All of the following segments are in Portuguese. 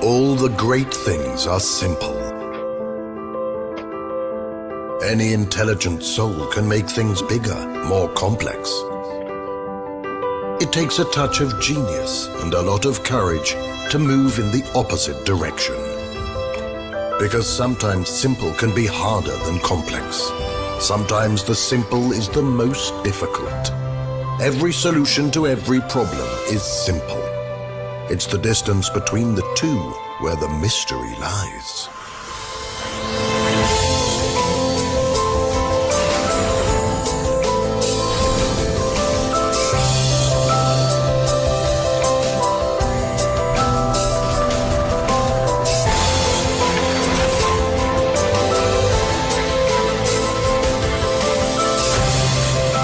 All the great things are simple. Any intelligent soul can make things bigger, more complex. It takes a touch of genius and a lot of courage to move in the opposite direction. Because sometimes simple can be harder than complex. Sometimes the simple is the most difficult. Every solution to every problem is simple. It's the distance between the two where the mystery lies.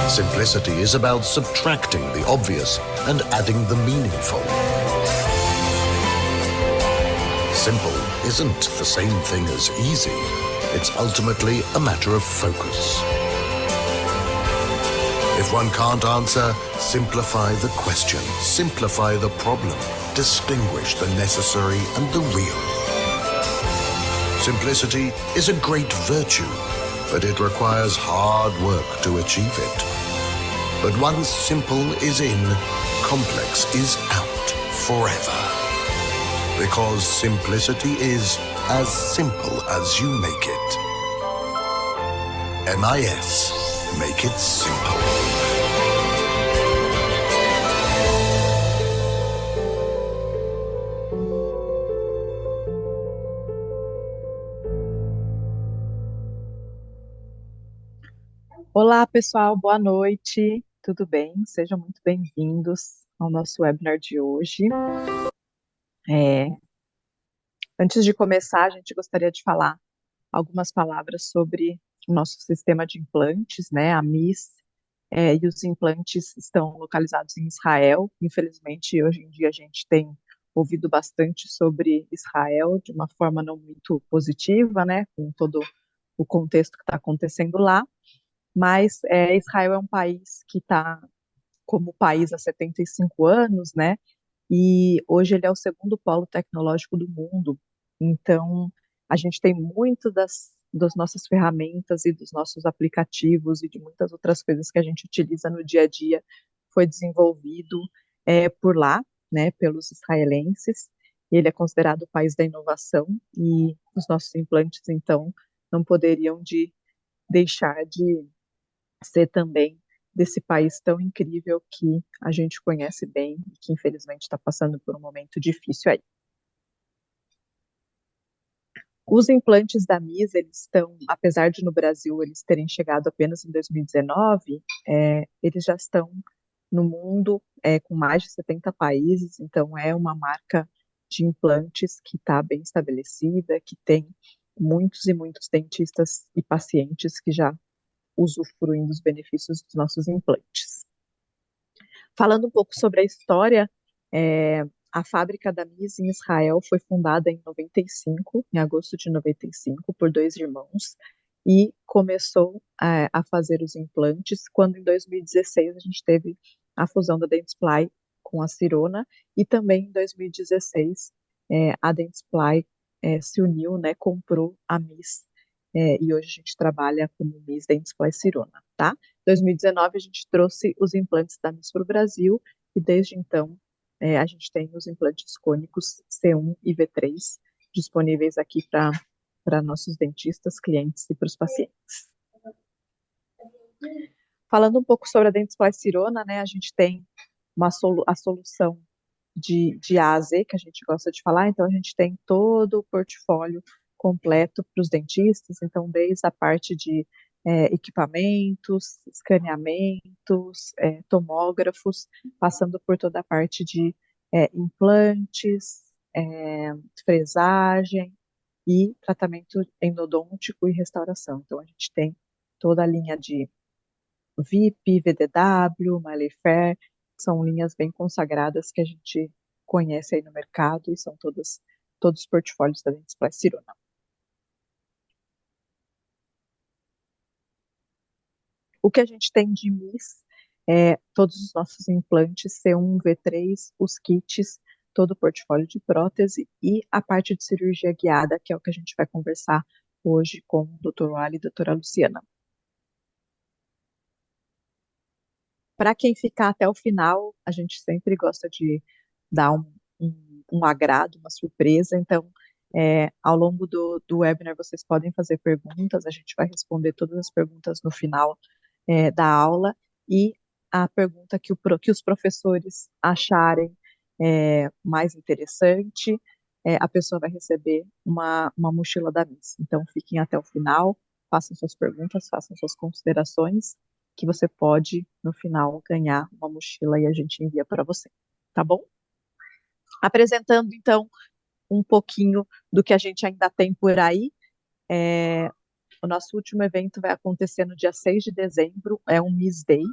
Simplicity is about subtracting the obvious and adding the meaningful. Simple isn't the same thing as easy. It's ultimately a matter of focus. If one can't answer, simplify the question, simplify the problem, distinguish the necessary and the real. Simplicity is a great virtue, but it requires hard work to achieve it. But once simple is in, complex is out forever. Because simplicity is as simple as you make it. MIS, make it simple. Olá, pessoal, boa noite, tudo bem? Sejam muito bem-vindos ao nosso webinar de hoje. Antes de começar, a gente gostaria de falar algumas palavras sobre o nosso sistema de implantes, né, a MIS, e os implantes estão localizados em Israel. Infelizmente, hoje em dia a gente tem ouvido bastante sobre Israel de uma forma não muito positiva, né, com todo o contexto que está acontecendo lá. Mas Israel é um país que está como país há 75 anos, né? E hoje ele é o segundo polo tecnológico do mundo. Então, a gente tem muito das nossas ferramentas e dos nossos aplicativos e de muitas outras coisas que a gente utiliza no dia a dia foi desenvolvido por lá, né? Pelos israelenses. Ele é considerado o país da inovação e os nossos implantes, então, não poderiam deixar de ser também desse país tão incrível que a gente conhece bem e que infelizmente está passando por um momento difícil aí. Os implantes da MIS, eles estão, apesar de no Brasil eles terem chegado apenas em 2019, eles já estão no mundo com mais de 70 países, então é uma marca de implantes que está bem estabelecida, que tem muitos e muitos dentistas e pacientes que já usufruindo dos benefícios dos nossos implantes. Falando um pouco sobre a história, a fábrica da MIS em Israel foi fundada em 95, em agosto de 95, por dois irmãos, e começou a fazer os implantes quando em 2016 a gente teve a fusão da Dentsply com a Sirona, e também em 2016 a Dentsply se uniu, né, comprou a MIS, e hoje a gente trabalha como MIS Dentsply Sirona, tá? Em 2019 a gente trouxe os implantes da MIS para o Brasil e desde então a gente tem os implantes cônicos C1 e V3 disponíveis aqui para nossos dentistas, clientes e para os pacientes. Falando um pouco sobre a Dentsply Sirona, né, a gente tem a solução de A a Z, que a gente gosta de falar, então a gente tem todo o portfólio completo para os dentistas, então desde a parte de equipamentos, escaneamentos, tomógrafos, passando por toda a parte de implantes, fresagem e tratamento endodôntico e restauração. Então, a gente tem toda a linha de VIP, VDW, Malefair, são linhas bem consagradas que a gente conhece aí no mercado e são todos os portfólios da Dentsply Sirona. O que a gente tem de MIS é todos os nossos implantes C1, V3, os kits, todo o portfólio de prótese e a parte de cirurgia guiada, que é o que a gente vai conversar hoje com o Dr. Wally e a doutora Luciana. Para quem ficar até o final, a gente sempre gosta de dar um agrado, uma surpresa. Então, ao longo do webinar, vocês podem fazer perguntas, a gente vai responder todas as perguntas no final da aula, e a pergunta que os professores acharem mais interessante, a pessoa vai receber uma mochila da Miss. Então, fiquem até o final, façam suas perguntas, façam suas considerações, que você pode, no final, ganhar uma mochila e a gente envia para você, tá bom? Apresentando, então, um pouquinho do que a gente ainda tem por aí. O nosso último evento vai acontecer no dia 6 de dezembro, é um Miss Day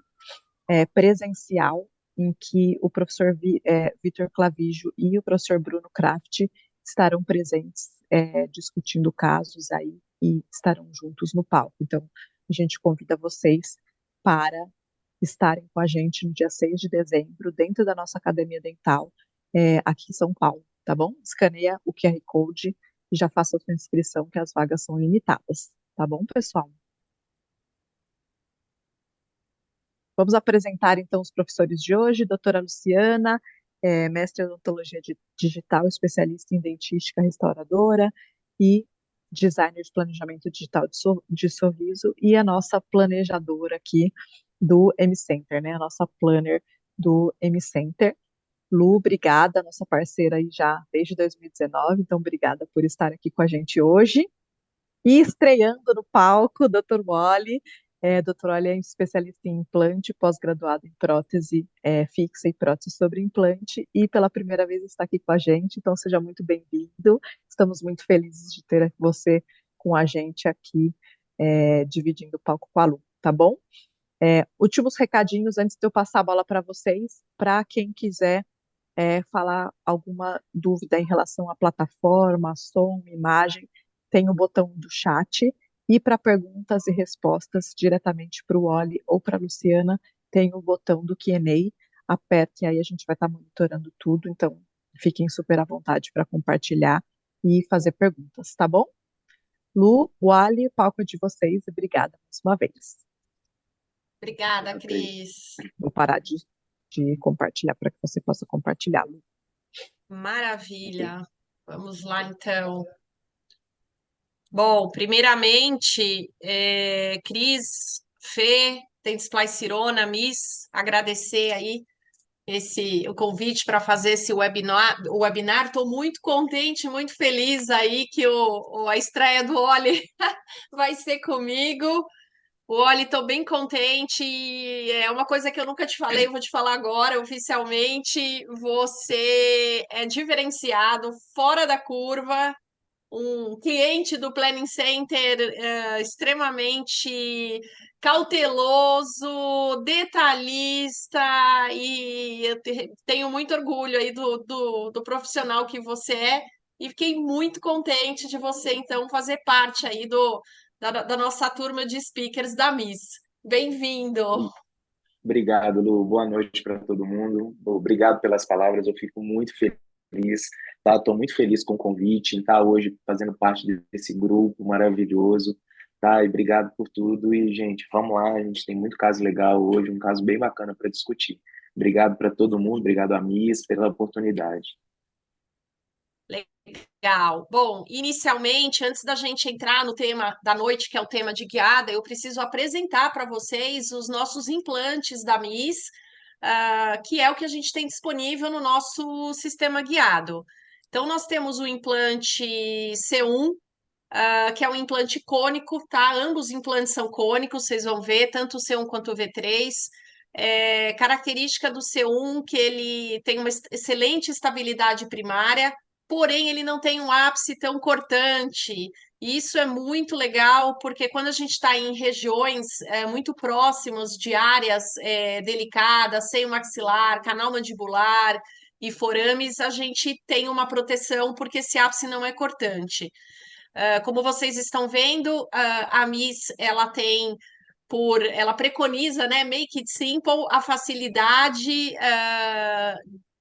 presencial, em que o professor Vitor Clavijo e o professor Bruno Kraft estarão presentes discutindo casos aí e estarão juntos no palco. Então, a gente convida vocês para estarem com a gente no dia 6 de dezembro, dentro da nossa Academia Dental, aqui em São Paulo, tá bom? Escaneia o QR Code e já faça a sua inscrição, que as vagas são limitadas, tá bom, pessoal? Vamos apresentar, então, os professores de hoje. Doutora Luciana, mestre em odontologia digital, especialista em dentística restauradora e designer de planejamento digital de sorriso, e a nossa planejadora aqui do M-Center, né? A nossa planner do M-Center. Lu, obrigada, nossa parceira aí já desde 2019, então obrigada por estar aqui com a gente hoje. E estreando no palco, Dr. Wally. Dr. Wally é especialista em implante, pós-graduado em prótese fixa e prótese sobre implante, e pela primeira vez está aqui com a gente, então seja muito bem-vindo. Estamos muito felizes de ter você com a gente aqui, dividindo o palco com a Lu, tá bom? Últimos recadinhos antes de eu passar a bola para vocês, para quem quiser falar alguma dúvida em relação à plataforma, som, imagem, tem o botão do chat, e para perguntas e respostas diretamente para o Wally ou para a Luciana, tem o botão do Q&A, aperte aí, a gente vai estar monitorando tudo, então fiquem super à vontade para compartilhar e fazer perguntas, tá bom? Lu, Wally, o palco é de vocês, e obrigada mais uma vez. Obrigada, Cris. Vou parar de compartilhar para que você possa compartilhar, Lu. Maravilha. Vamos lá, então. Bom, primeiramente, Cris, Fê, Dentsply Sirona, Miss, agradecer aí o convite para fazer esse webinar. Estou muito contente, muito feliz aí que a estreia do Oli vai ser comigo. Olha, estou bem contente. É uma coisa que eu nunca te falei, eu vou te falar agora oficialmente. Você é diferenciado, fora da curva, um cliente do Planning Center extremamente cauteloso, detalhista, e eu tenho muito orgulho aí do profissional que você é, e fiquei muito contente de você, então, fazer parte aí da nossa turma de speakers da Miss. Bem-vindo! Obrigado, Lu. Boa noite para todo mundo. Obrigado pelas palavras, eu fico muito feliz, tá? Estou muito feliz com o convite, em estar hoje fazendo parte desse grupo maravilhoso, tá? E obrigado por tudo. E, gente, vamos lá, a gente tem muito caso legal hoje, um caso bem bacana para discutir. Obrigado para todo mundo, obrigado a Miss pela oportunidade. Legal. Bom, inicialmente, antes da gente entrar no tema da noite, que é o tema de guiada, eu preciso apresentar para vocês os nossos implantes da Miss, que é o que a gente tem disponível no nosso sistema guiado. Então, nós temos o implante C1, que é um implante cônico, tá? Ambos implantes são cônicos, vocês vão ver, tanto o C1 quanto o V3. Característica do C1 que ele tem uma excelente estabilidade primária, porém ele não tem um ápice tão cortante. E isso é muito legal, porque quando a gente está em regiões muito próximas de áreas delicadas, seio maxilar, canal mandibular e forames, a gente tem uma proteção, porque esse ápice não é cortante. Como vocês estão vendo, a Miss, ela preconiza, né, make it simple, a facilidade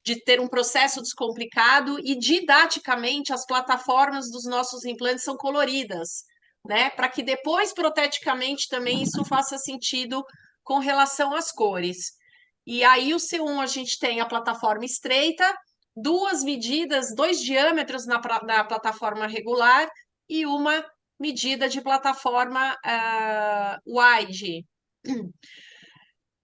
de ter um processo descomplicado e didaticamente as plataformas dos nossos implantes são coloridas, né, para que depois proteticamente também isso faça sentido com relação às cores. E aí o C1 a gente tem a plataforma estreita, duas medidas, dois diâmetros na plataforma regular e uma medida de plataforma wide.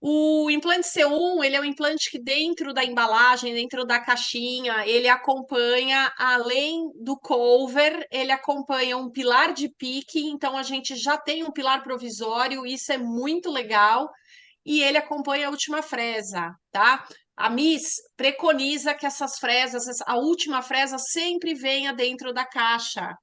O implante C1, ele é um implante que dentro da embalagem, dentro da caixinha, ele acompanha, além do cover, ele acompanha um pilar de pique, então a gente já tem um pilar provisório, isso é muito legal, e ele acompanha a última fresa, tá? A Miss preconiza que essas fresas, a última fresa sempre venha dentro da caixa.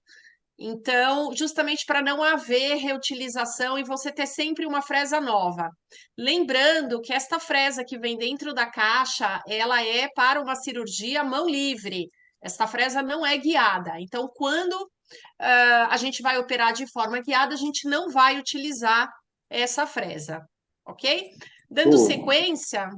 Então, justamente para não haver reutilização e você ter sempre uma fresa nova. Lembrando que esta fresa que vem dentro da caixa, ela é para uma cirurgia mão livre. Esta fresa não é guiada. Então, quando a gente vai operar de forma guiada, a gente não vai utilizar essa fresa, ok? Dando Lu, sequência...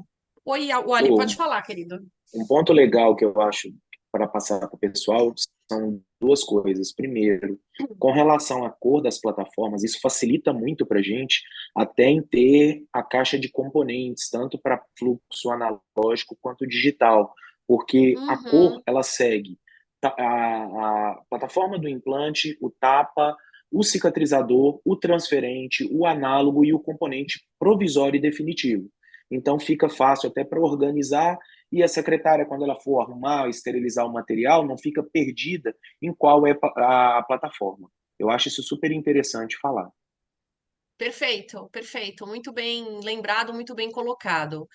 Oi, Wally, pode Lu, falar, querido. um ponto legal que eu acho para passar para o pessoal são duas coisas. Primeiro, com relação à cor das plataformas, isso facilita muito para a gente, até em ter a caixa de componentes, tanto para fluxo analógico quanto digital, porque a cor Uhum. ela segue a plataforma do implante, o tapa, o cicatrizador, o transferente, o análogo e o componente provisório e definitivo. Então fica fácil até para organizar e a secretária, quando ela for arrumar, esterilizar o material, não fica perdida em qual é a plataforma. Eu acho isso super interessante falar. Perfeito, perfeito. Muito bem lembrado, muito bem colocado.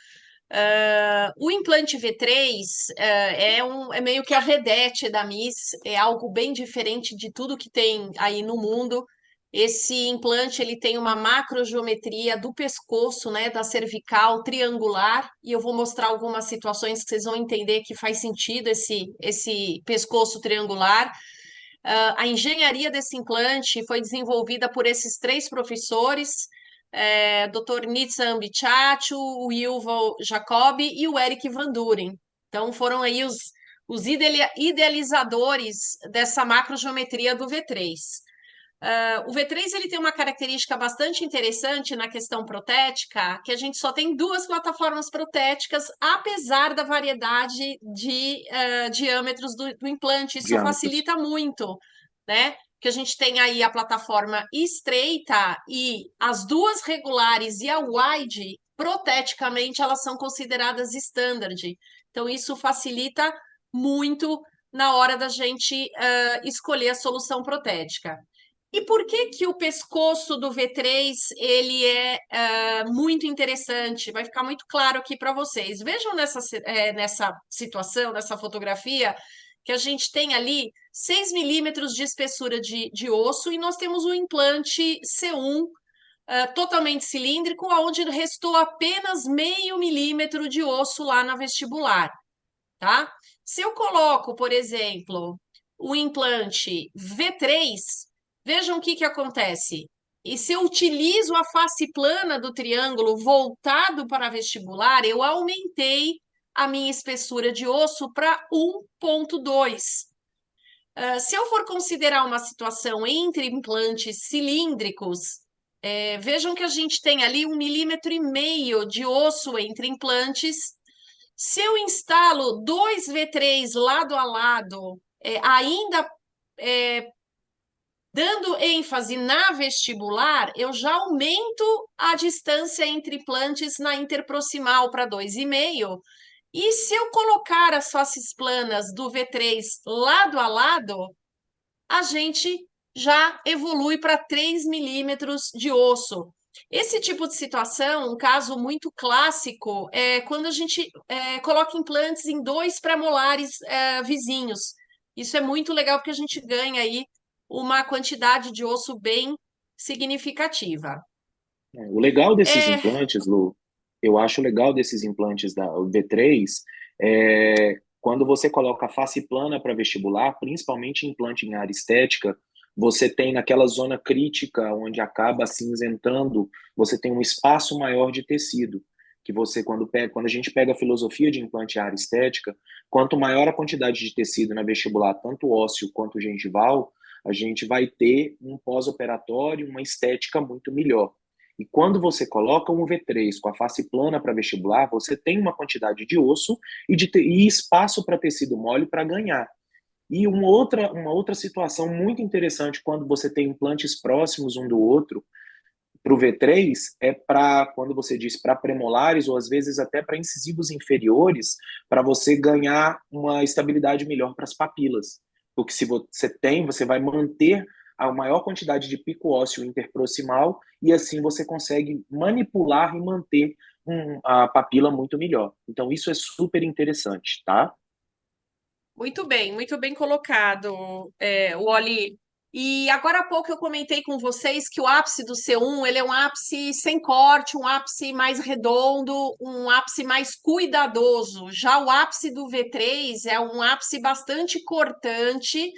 O implante V3 é meio que a vedete da Miss, é algo bem diferente de tudo que tem aí no mundo. Esse implante ele tem uma macrogeometria do pescoço, né, da cervical triangular, e eu vou mostrar algumas situações que vocês vão entender que faz sentido esse pescoço triangular. A engenharia desse implante foi desenvolvida por esses três professores, Dr. Nitzan Bichacho, o Yuval Jacobi e o Eric Van Duren. Então, foram aí os idealizadores dessa macrogeometria do V3. O V3 ele tem uma característica bastante interessante na questão protética, que a gente só tem duas plataformas protéticas, apesar da variedade de diâmetros do implante. Isso Diâmetros. facilita muito, né? Que a gente tem aí a plataforma estreita e as duas regulares e a wide, proteticamente, elas são consideradas standard. Então, isso facilita muito na hora da gente escolher a solução protética. E por que que o pescoço do V3 ele é muito interessante? Vai ficar muito claro aqui para vocês. Vejam nessa situação, nessa fotografia, que a gente tem ali 6 milímetros de espessura de osso e nós temos um implante C1 totalmente cilíndrico, onde restou apenas meio milímetro de osso lá na vestibular, tá? Se eu coloco, por exemplo, o implante V3, vejam o que acontece. E se eu utilizo a face plana do triângulo voltado para a vestibular, eu aumentei a minha espessura de osso para 1,2. Se eu for considerar uma situação entre implantes cilíndricos, vejam que a gente tem ali 1,5 mm de osso entre implantes. Se eu instalo dois V3 lado a lado, ainda dando ênfase na vestibular, eu já aumento a distância entre implantes na interproximal para 2,5. E se eu colocar as faces planas do V3 lado a lado, a gente já evolui para 3 milímetros de osso. Esse tipo de situação, um caso muito clássico, é quando a gente coloca implantes em dois pré-molares vizinhos. Isso é muito legal porque a gente ganha aí uma quantidade de osso bem significativa. O legal desses É, implantes, Lu, eu acho legal desses implantes da V3, é quando você coloca a face plana para vestibular, principalmente implante em área estética, você tem naquela zona crítica onde acaba acinzentando, você tem um espaço maior de tecido. Que você, quando a gente pega a filosofia de implante em área estética, quanto maior a quantidade de tecido na vestibular, tanto ósseo quanto gengival, a gente vai ter um pós-operatório, uma estética muito melhor. E quando você coloca um V3 com a face plana para vestibular, você tem uma quantidade de osso e espaço para tecido mole para ganhar. E uma outra situação muito interessante quando você tem implantes próximos um do outro, para o V3, é para, quando você diz para premolares, ou às vezes até para incisivos inferiores, para você ganhar uma estabilidade melhor para as papilas. Porque se você tem, você vai manter a maior quantidade de pico ósseo interproximal e assim você consegue manipular e manter a papila muito melhor. Então isso é super interessante, tá? muito bem colocado, Wally. E agora há pouco eu comentei com vocês que o ápice do C1 ele é um ápice sem corte, um ápice mais redondo, um ápice mais cuidadoso. Já o ápice do V3 é um ápice bastante cortante,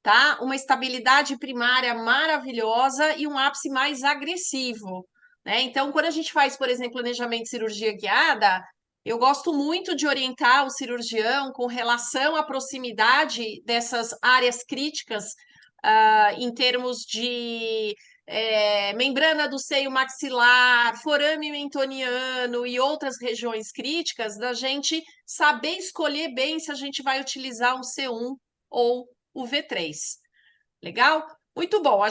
tá? Uma estabilidade primária maravilhosa e um ápice mais agressivo, né? Então, quando a gente faz, por exemplo, planejamento de cirurgia guiada, eu gosto muito de orientar o cirurgião com relação à proximidade dessas áreas críticas, em termos de membrana do seio maxilar, forame mentoniano e outras regiões críticas, da gente saber escolher bem se a gente vai utilizar um C1 ou o V3. Legal? Muito bom.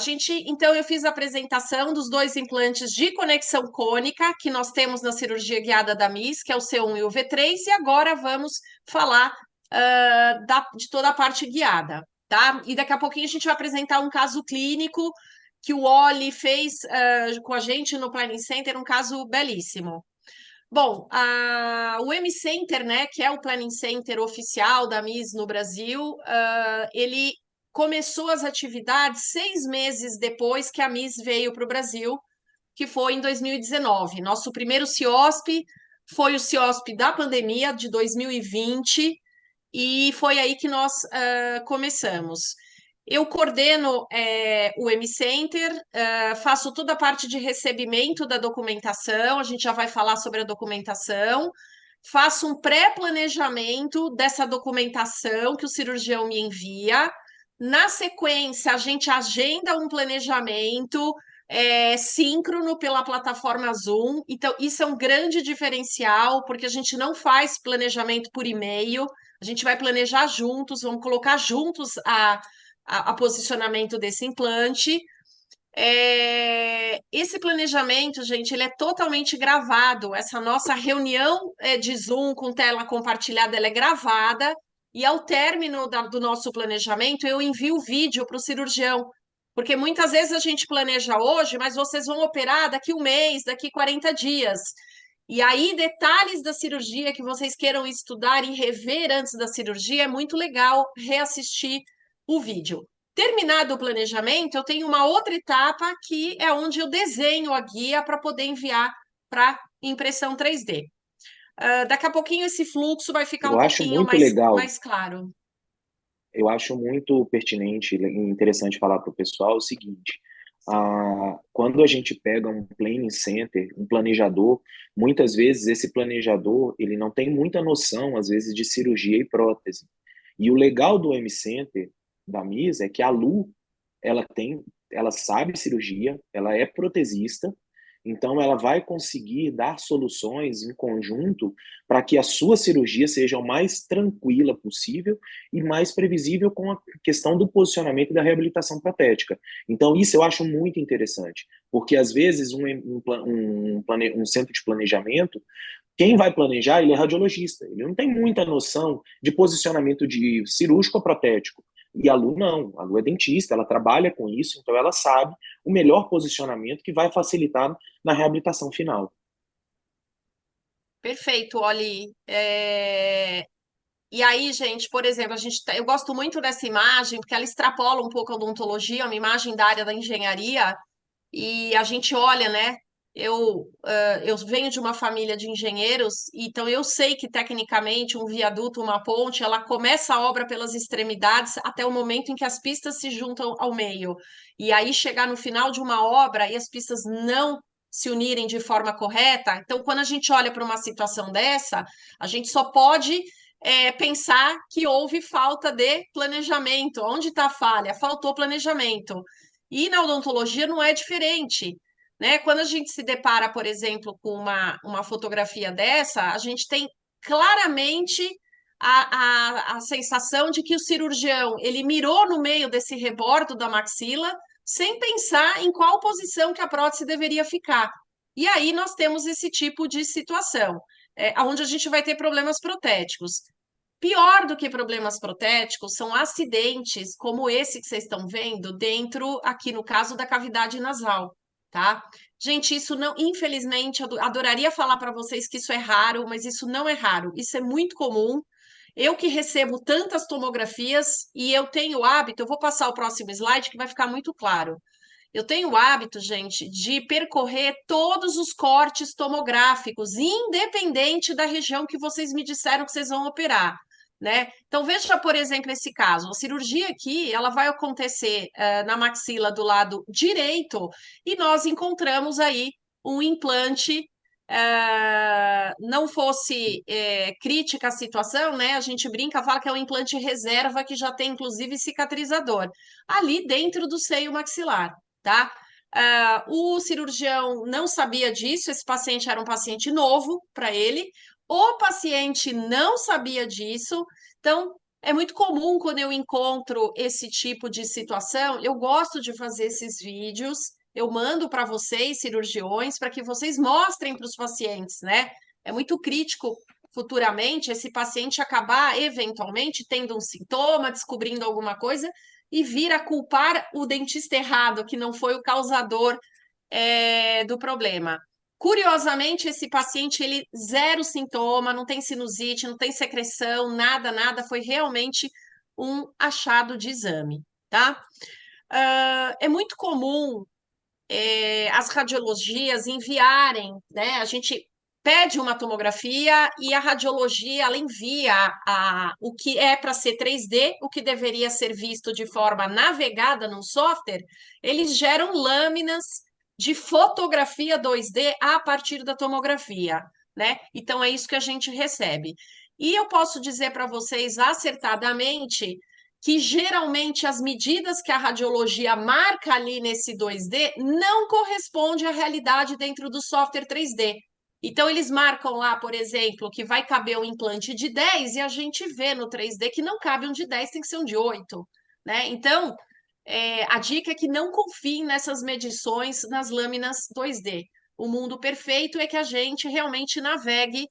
Então, eu fiz a apresentação dos dois implantes de conexão cônica que nós temos na cirurgia guiada da MIS, que é o C1 e o V3, e agora vamos falar de toda a parte guiada, tá? E daqui a pouquinho a gente vai apresentar um caso clínico que o Oli fez com a gente no Planning Center, um caso belíssimo. Bom, o M-Center, né, que é o Planning Center oficial da MIS no Brasil, ele começou as atividades 6 meses depois que a MIS veio para o Brasil, que foi em 2019. Nosso primeiro CIOSP foi o CIOSP da pandemia de 2020 e foi aí que nós começamos. Eu coordeno o M-Center, faço toda a parte de recebimento da documentação, a gente já vai falar sobre a documentação, faço um pré-planejamento dessa documentação que o cirurgião me envia. Na sequência, a gente agenda um planejamento síncrono pela plataforma Zoom. Então, isso é um grande diferencial, porque a gente não faz planejamento por e-mail, a gente vai planejar juntos, vamos colocar juntos a posicionamento desse implante. Esse planejamento, gente, ele é totalmente gravado. Essa nossa reunião de Zoom com tela compartilhada, ela é gravada, e ao término do nosso planejamento, eu envio o vídeo para o cirurgião, porque muitas vezes a gente planeja hoje, mas vocês vão operar daqui um mês, daqui 40 dias. E aí, detalhes da cirurgia que vocês queiram estudar e rever antes da cirurgia, é muito legal reassistir o vídeo. Terminado o planejamento, eu tenho uma outra etapa que é onde eu desenho a guia para poder enviar para impressão 3D. Daqui a pouquinho esse fluxo vai ficar Eu um acho pouquinho muito legal. mais claro. Eu acho muito pertinente e interessante falar para o pessoal o seguinte: quando a gente pega um planning center, um planejador, muitas vezes esse planejador ele não tem muita noção, às vezes, de cirurgia e prótese. E o legal do M-Center, da MIS, é que a Lu, ela sabe cirurgia, ela é protesista, então ela vai conseguir dar soluções em conjunto para que a sua cirurgia seja o mais tranquila possível e mais previsível com a questão do posicionamento e da reabilitação protética. Então isso eu acho muito interessante, porque às vezes um centro de planejamento, quem vai planejar, ele é radiologista, ele não tem muita noção de posicionamento de cirúrgico ou protético. E a Lu não, a Lu é dentista, ela trabalha com isso, então ela sabe o melhor posicionamento que vai facilitar na reabilitação final. Perfeito, Oli. E aí, gente, por exemplo, eu gosto muito dessa imagem porque ela extrapola um pouco a odontologia, é uma imagem da área da engenharia, e a gente olha, né? Eu venho de uma família de engenheiros, então eu sei que tecnicamente um viaduto, uma ponte, ela começa a obra pelas extremidades até o momento em que as pistas se juntam ao meio. E aí chegar no final de uma obra e as pistas não se unirem de forma correta. Então, quando a gente olha para uma situação dessa, a gente só pode pensar que houve falta de planejamento. Onde está a falha? Faltou planejamento. E na odontologia não é diferente, né? Quando a gente se depara, por exemplo, com uma fotografia dessa, a gente tem claramente a sensação de que o cirurgião ele mirou no meio desse rebordo da maxila sem pensar em qual posição que a prótese deveria ficar. E aí nós temos esse tipo de situação, onde a gente vai ter problemas protéticos. Pior do que problemas protéticos são acidentes como esse que vocês estão vendo dentro, aqui no caso da cavidade nasal, tá? Gente, isso não, infelizmente, adoraria falar para vocês que isso é raro, mas isso não é raro, isso é muito comum. Eu que recebo tantas tomografias e eu tenho o hábito, eu vou passar o próximo slide que vai ficar muito claro. Eu tenho o hábito, gente, de percorrer todos os cortes tomográficos, independente da região que vocês me disseram que vocês vão operar, né? Então, veja, por exemplo, esse caso. A cirurgia aqui, ela vai acontecer na maxila do lado direito e nós encontramos aí um implante. Não fosse crítica a situação, né? A gente brinca, fala que é um implante reserva que já tem, inclusive, cicatrizador, ali dentro do seio maxilar, tá? O cirurgião não sabia disso, esse paciente era um paciente novo para ele, o paciente não sabia disso, então é muito comum quando eu encontro esse tipo de situação, eu gosto de fazer esses vídeos, eu mando para vocês, cirurgiões, para que vocês mostrem para os pacientes, né? É muito crítico futuramente esse paciente acabar eventualmente tendo um sintoma, descobrindo alguma coisa e vir a culpar o dentista errado, que não foi o causador do problema. Curiosamente, esse paciente, ele zero sintoma, não tem sinusite, não tem secreção, nada, nada, foi realmente um achado de exame, tá? É muito comum as radiologias enviarem, né? A gente pede uma tomografia e a radiologia ela envia o que é para ser 3D, o que deveria ser visto de forma navegada no software, eles geram lâminas de fotografia 2D a partir da tomografia, né? Então é isso que a gente recebe. E eu posso dizer para vocês acertadamente que geralmente as medidas que a radiologia marca ali nesse 2D não corresponde à realidade dentro do software 3D. Então, eles marcam lá, por exemplo, que vai caber um implante de 10 e a gente vê no 3D que não cabe um de 10, tem que ser um de 8, né? Então, a dica é que não confiem nessas medições nas lâminas 2D. O mundo perfeito é que a gente realmente navegue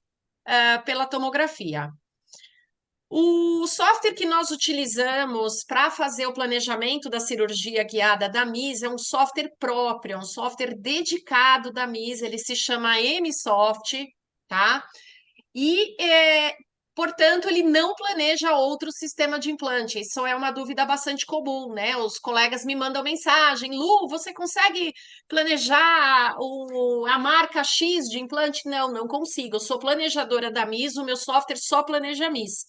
pela tomografia. O software que nós utilizamos para fazer o planejamento da cirurgia guiada da MIS é um software próprio, é um software dedicado da MIS, ele se chama MSoft, tá? E, portanto, ele não planeja outro sistema de implante. Isso é uma dúvida bastante comum, né? Os colegas me mandam mensagem: Lu, você consegue planejar a marca X de implante? Não, não consigo. Eu sou planejadora da MIS, o meu software só planeja MIS.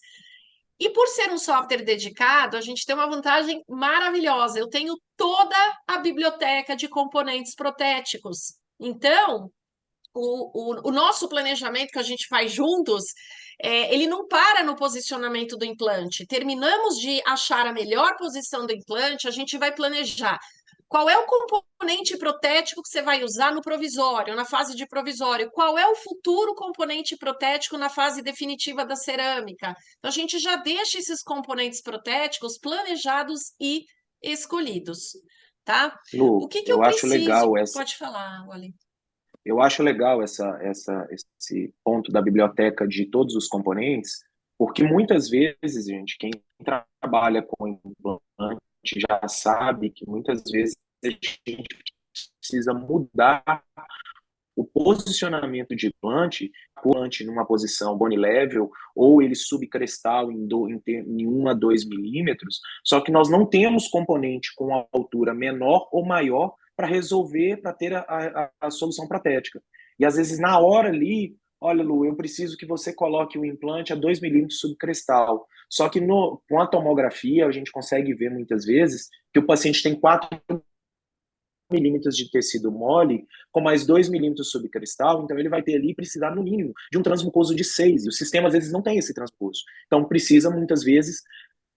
E por ser um software dedicado, a gente tem uma vantagem maravilhosa. Eu tenho toda a biblioteca de componentes protéticos. Então, o nosso planejamento que a gente faz juntos, ele não para no posicionamento do implante. Terminamos de achar a melhor posição do implante, a gente vai planejar qual é o componente protético que você vai usar no provisório, na fase de provisório, qual é o futuro componente protético na fase definitiva da cerâmica. Então, a gente já deixa esses componentes protéticos planejados e escolhidos, tá? O Lu, que eu eu acho preciso? legal essa, Pode falar, Wally. eu acho legal esse ponto da biblioteca de todos os componentes, Porque muitas vezes, gente, quem trabalha com implante já sabe que muitas vezes a gente precisa mudar o posicionamento de implante numa posição bone level ou ele subcrestal em 1 a 2 milímetros, só que nós não temos componente com altura menor ou maior para resolver, para ter a solução protética. E às vezes na hora ali, olha, Lu, eu preciso que você coloque o implante a 2 milímetros subcrestal. Só que com a tomografia a gente consegue ver muitas vezes que o paciente tem 4 milímetros de tecido mole com mais 2 milímetros subcristal, então ele vai ter ali precisar no mínimo de um transmucoso de 6, e o sistema às vezes não tem esse transmucoso. Então precisa muitas vezes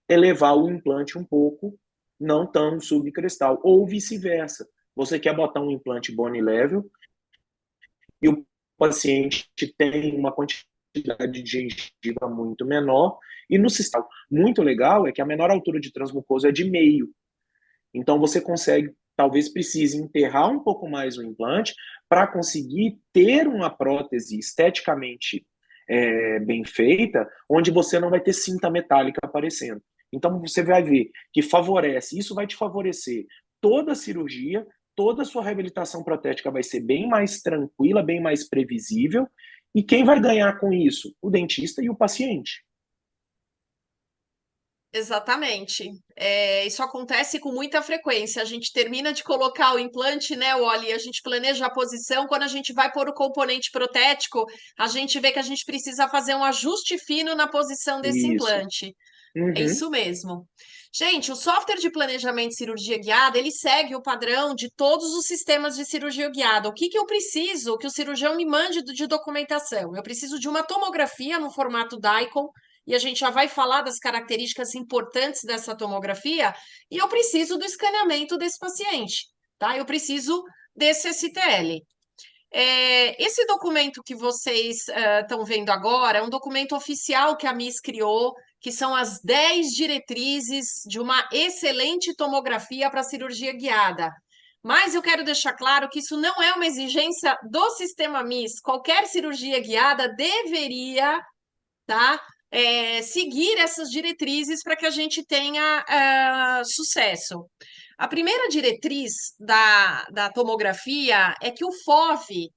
elevar o implante um pouco, não tão subcristal, ou vice-versa. Você quer botar um implante bone level e o paciente tem uma quantidade de gengiva muito menor, e no sistema muito legal é que a menor altura de transmucoso é de meio. Então você consegue, talvez precise enterrar um pouco mais o implante para conseguir ter uma prótese esteticamente bem feita, onde você não vai ter cinta metálica aparecendo. Então você vai ver que favorece, isso vai te favorecer toda a cirurgia, toda a sua reabilitação protética vai ser bem mais tranquila, bem mais previsível, e quem vai ganhar com isso? O dentista e o paciente. Exatamente. Isso acontece com muita frequência. A gente termina de colocar o implante, né, Wally? A gente planeja a posição. Quando a gente vai pôr o componente protético, a gente vê que a gente precisa fazer um ajuste fino na posição desse Isso. implante. É Uhum. isso mesmo. Gente, o software de planejamento de cirurgia guiada, ele segue o padrão de todos os sistemas de cirurgia guiada. O que que eu preciso que o cirurgião me mande de documentação? Eu preciso de uma tomografia no formato DICOM, e a gente já vai falar das características importantes dessa tomografia, e eu preciso do escaneamento desse paciente, tá? Eu preciso desse STL. Esse documento que vocês estão vendo agora é um documento oficial que a MIS criou, que são as 10 diretrizes de uma excelente tomografia para cirurgia guiada. Mas eu quero deixar claro que isso não é uma exigência do sistema MIS. Qualquer cirurgia guiada deveria, tá, seguir essas diretrizes para que a gente tenha sucesso. A primeira diretriz da tomografia é que o FOV,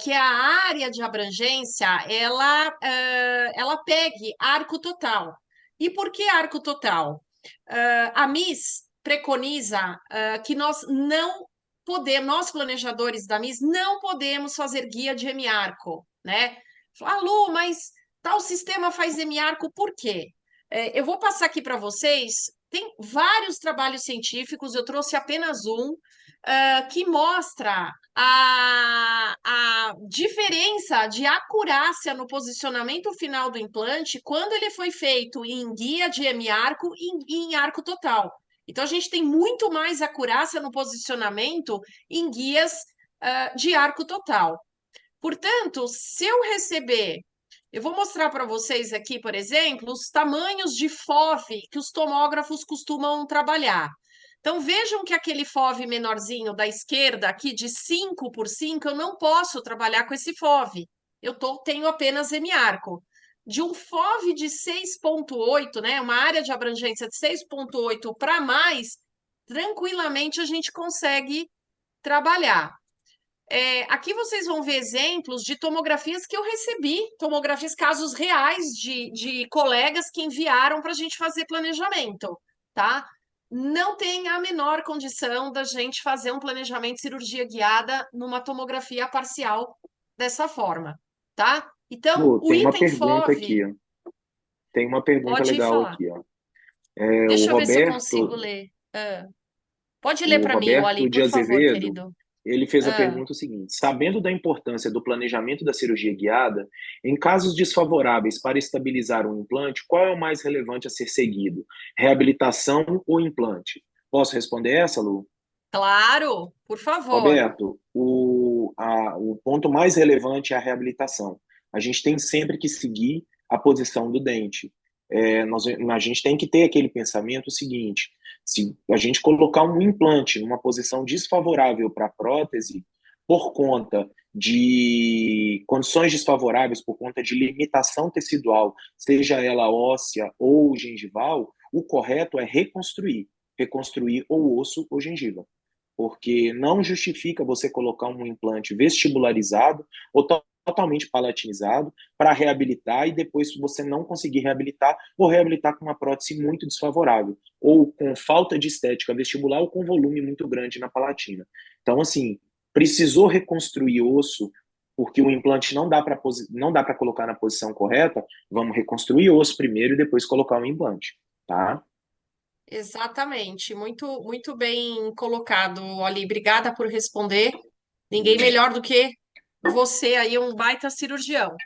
que é a área de abrangência, ela pegue arco total. E por que arco total? A MIS preconiza que nós não podemos, nós planejadores da MIS, não podemos fazer guia de hemiarco, né? Lu, mas tal sistema faz hemiarco, por quê? Eu vou passar aqui para vocês. Tem vários trabalhos científicos, eu trouxe apenas um, que mostra a diferença de acurácia no posicionamento final do implante quando ele foi feito em guia de hemiarco e em arco total. Então, a gente tem muito mais acurácia no posicionamento em guias de arco total. Portanto, se eu receber, eu vou mostrar para vocês aqui, por exemplo, os tamanhos de FOV que os tomógrafos costumam trabalhar. Então, vejam que aquele FOV menorzinho da esquerda, aqui de 5 por 5, eu não posso trabalhar com esse FOV. Tenho apenas hemiarco. De um FOV de 6,8, né, uma área de abrangência de 6,8 para mais, tranquilamente a gente consegue trabalhar. Aqui vocês vão ver exemplos de tomografias que eu recebi, tomografias, casos reais de colegas que enviaram para a gente fazer planejamento, tá? Não tem a menor condição da gente fazer um planejamento de cirurgia guiada numa tomografia parcial dessa forma, tá? Então, Lu, o tem uma item pergunta FOV, aqui, ó. Tem uma pergunta pode legal falar. aqui, ó. O Deixa eu ver se eu consigo Roberto, ler. Pode ler o para mim, Wally, Roberto de por favor, Azevedo, querido. ele fez a Ah. pergunta seguinte: sabendo da importância do planejamento da cirurgia guiada, em casos desfavoráveis para estabilizar um implante, qual é o mais relevante a ser seguido? Reabilitação ou implante? Posso responder essa, Lu? Claro, por favor. Roberto, o ponto mais relevante é a reabilitação. A gente tem sempre que seguir a posição do dente. A gente tem que ter aquele pensamento seguinte: se a gente colocar um implante numa posição desfavorável para a prótese, por conta de condições desfavoráveis por conta de limitação tecidual, seja ela óssea ou gengival, o correto é reconstruir ou osso ou gengiva, porque não justifica você colocar um implante vestibularizado ou totalmente palatinizado para reabilitar e depois você não conseguir reabilitar ou reabilitar com uma prótese muito desfavorável ou com falta de estética vestibular ou com volume muito grande na palatina. Então, assim, precisou reconstruir osso porque o implante não dá para colocar na posição correta, vamos reconstruir osso primeiro e depois colocar o implante, tá? Exatamente, muito, muito bem colocado, Oli. Obrigada por responder. Ninguém melhor do que você aí, um baita cirurgião.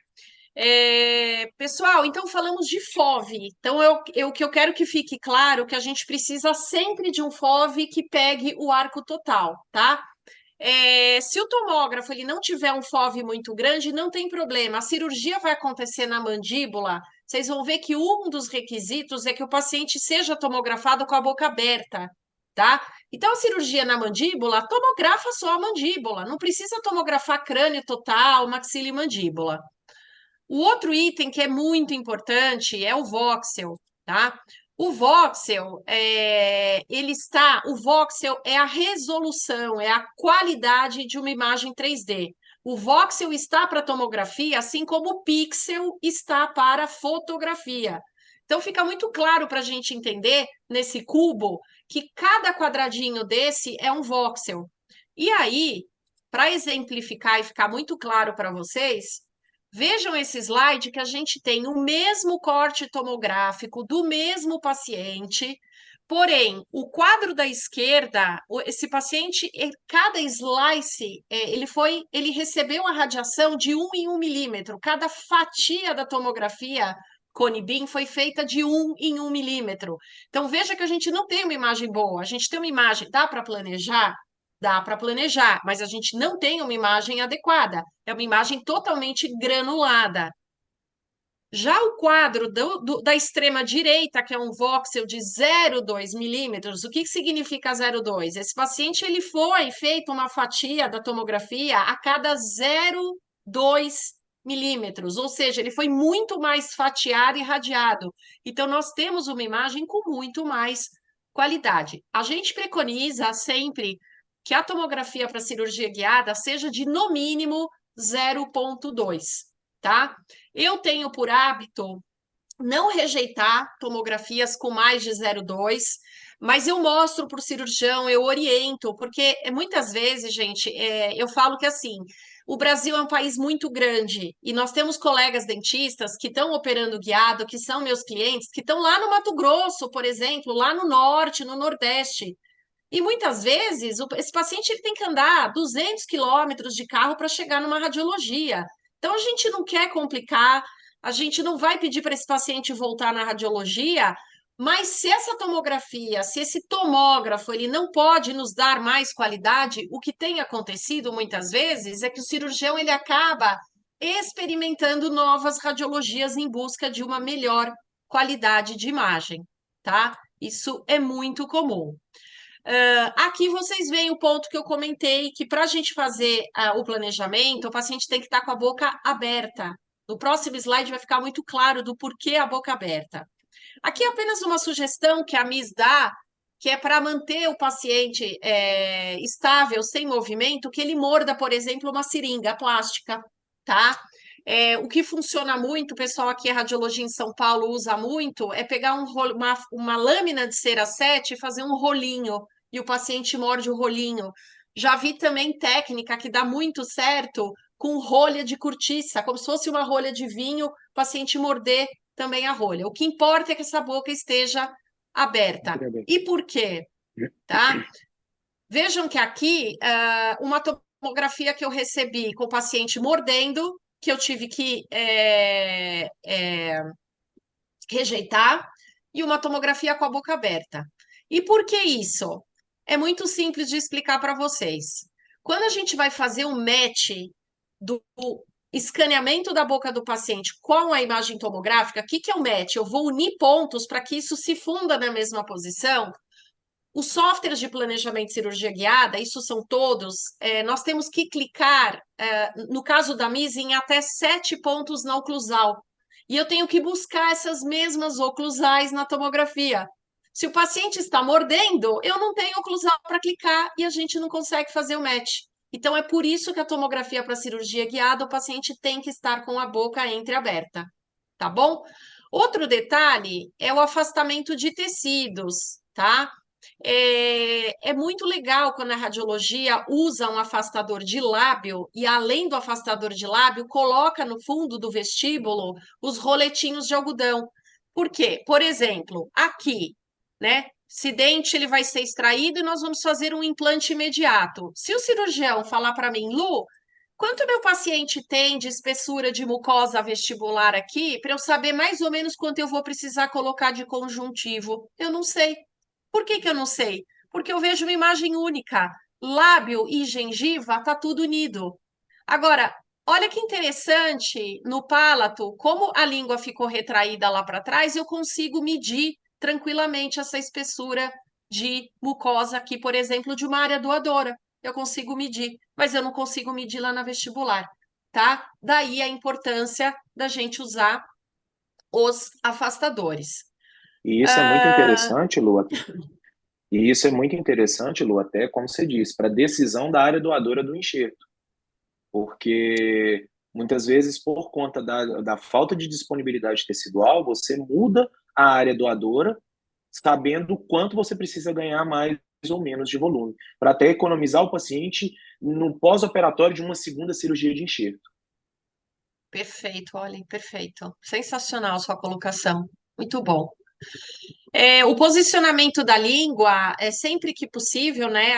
Pessoal, então falamos de FOV. Então, o que eu quero que fique claro é que a gente precisa sempre de um FOV que pegue o arco total, tá? Se o tomógrafo ele não tiver um FOV muito grande, não tem problema. A cirurgia vai acontecer na mandíbula. Vocês vão ver que um dos requisitos é que o paciente seja tomografado com a boca aberta, tá? Então, a cirurgia na mandíbula, tomografa só a mandíbula. Não precisa tomografar crânio total, maxila e mandíbula. O outro item que é muito importante é o voxel, tá? O voxel, o voxel é a resolução, é a qualidade de uma imagem 3D. O voxel está para tomografia, assim como o pixel está para fotografia. Então fica muito claro para a gente entender nesse cubo que cada quadradinho desse é um voxel. E aí, para exemplificar e ficar muito claro para vocês, vejam esse slide que a gente tem o mesmo corte tomográfico do mesmo paciente, porém, o quadro da esquerda, esse paciente, cada slice, ele recebeu a radiação de 1 em 1 milímetro. Cada fatia da tomografia cone beam foi feita de 1 em 1 milímetro. Então, veja que a gente não tem uma imagem boa, a gente tem uma imagem, dá para planejar? Dá para planejar, mas a gente não tem uma imagem adequada. É uma imagem totalmente granulada. Já o quadro da extrema direita, que é um voxel de 0,2 milímetros, o que significa 0,2? Esse paciente ele foi feito uma fatia da tomografia a cada 0,2 milímetros, ou seja, ele foi muito mais fatiado e radiado. Então, nós temos uma imagem com muito mais qualidade. A gente preconiza sempre que a tomografia para cirurgia guiada seja de, no mínimo, 0,2, tá? Eu tenho por hábito não rejeitar tomografias com mais de 0,2, mas eu mostro para o cirurgião, eu oriento, porque muitas vezes, gente, eu falo que assim, o Brasil é um país muito grande e nós temos colegas dentistas que estão operando guiado, que são meus clientes, que estão lá no Mato Grosso, por exemplo, lá no norte, no nordeste. E muitas vezes esse paciente ele tem que andar 200 quilômetros de carro para chegar numa radiologia. Então a gente não quer complicar, a gente não vai pedir para esse paciente voltar na radiologia, mas se essa tomografia, se esse tomógrafo, ele não pode nos dar mais qualidade, o que tem acontecido muitas vezes é que o cirurgião ele acaba experimentando novas radiologias em busca de uma melhor qualidade de imagem, tá? Isso é muito comum. Aqui vocês veem o ponto que eu comentei, que para a gente fazer o planejamento, o paciente tem que estar com a boca aberta. No próximo slide vai ficar muito claro do porquê a boca aberta. Aqui é apenas uma sugestão que a Miss dá, que é para manter o paciente estável, sem movimento, que ele morda, por exemplo, uma seringa plástica, tá? O que funciona muito, o pessoal aqui, a radiologia em São Paulo usa muito, é pegar uma lâmina de cera 7 e fazer um rolinho, e o paciente morde o rolinho. Já vi também técnica que dá muito certo com rolha de cortiça, como se fosse uma rolha de vinho, o paciente morder também a rolha. O que importa é que essa boca esteja aberta. E por quê? Tá? Vejam que aqui, uma tomografia que eu recebi com o paciente mordendo, que eu tive que rejeitar, e uma tomografia com a boca aberta. E por que isso? É muito simples de explicar para vocês. Quando a gente vai fazer um match do escaneamento da boca do paciente com a imagem tomográfica, o que é o match? Eu vou unir pontos para que isso se funda na mesma posição. Os softwares de planejamento de cirurgia guiada, isso são todos, nós temos que clicar, no caso da MIS, em até 7 pontos na oclusal. E eu tenho que buscar essas mesmas oclusais na tomografia. Se o paciente está mordendo, eu não tenho oclusal para clicar e a gente não consegue fazer o match. Então, é por isso que a tomografia para cirurgia guiada, o paciente tem que estar com a boca entreaberta, tá bom? Outro detalhe é o afastamento de tecidos, tá? É muito legal quando a radiologia usa um afastador de lábio e, além do afastador de lábio, coloca no fundo do vestíbulo os roletinhos de algodão. Por quê? Por exemplo, aqui, né? Esse dente ele vai ser extraído e nós vamos fazer um implante imediato. Se o cirurgião falar para mim, Lu, quanto meu paciente tem de espessura de mucosa vestibular aqui, para eu saber mais ou menos quanto eu vou precisar colocar de conjuntivo? Eu não sei. Por que que eu não sei? Porque eu vejo uma imagem única. Lábio e gengiva tá tudo unido. Agora, olha que interessante no palato, como a língua ficou retraída lá para trás, eu consigo medir tranquilamente essa espessura de mucosa aqui, por exemplo, de uma área doadora. Eu consigo medir, mas eu não consigo medir lá na vestibular, tá? Daí a importância da gente usar os afastadores. E isso é muito interessante, Lu, e isso é muito interessante, Lu, até como você disse, para decisão da área doadora do enxerto, porque muitas vezes, por conta da falta de disponibilidade tecidual, você muda a área doadora, sabendo o quanto você precisa ganhar mais ou menos de volume, para até economizar o paciente no pós-operatório de uma segunda cirurgia de enxerto. Perfeito, olha, perfeito. Sensacional sua colocação. Muito bom. O posicionamento da língua é sempre que possível, né?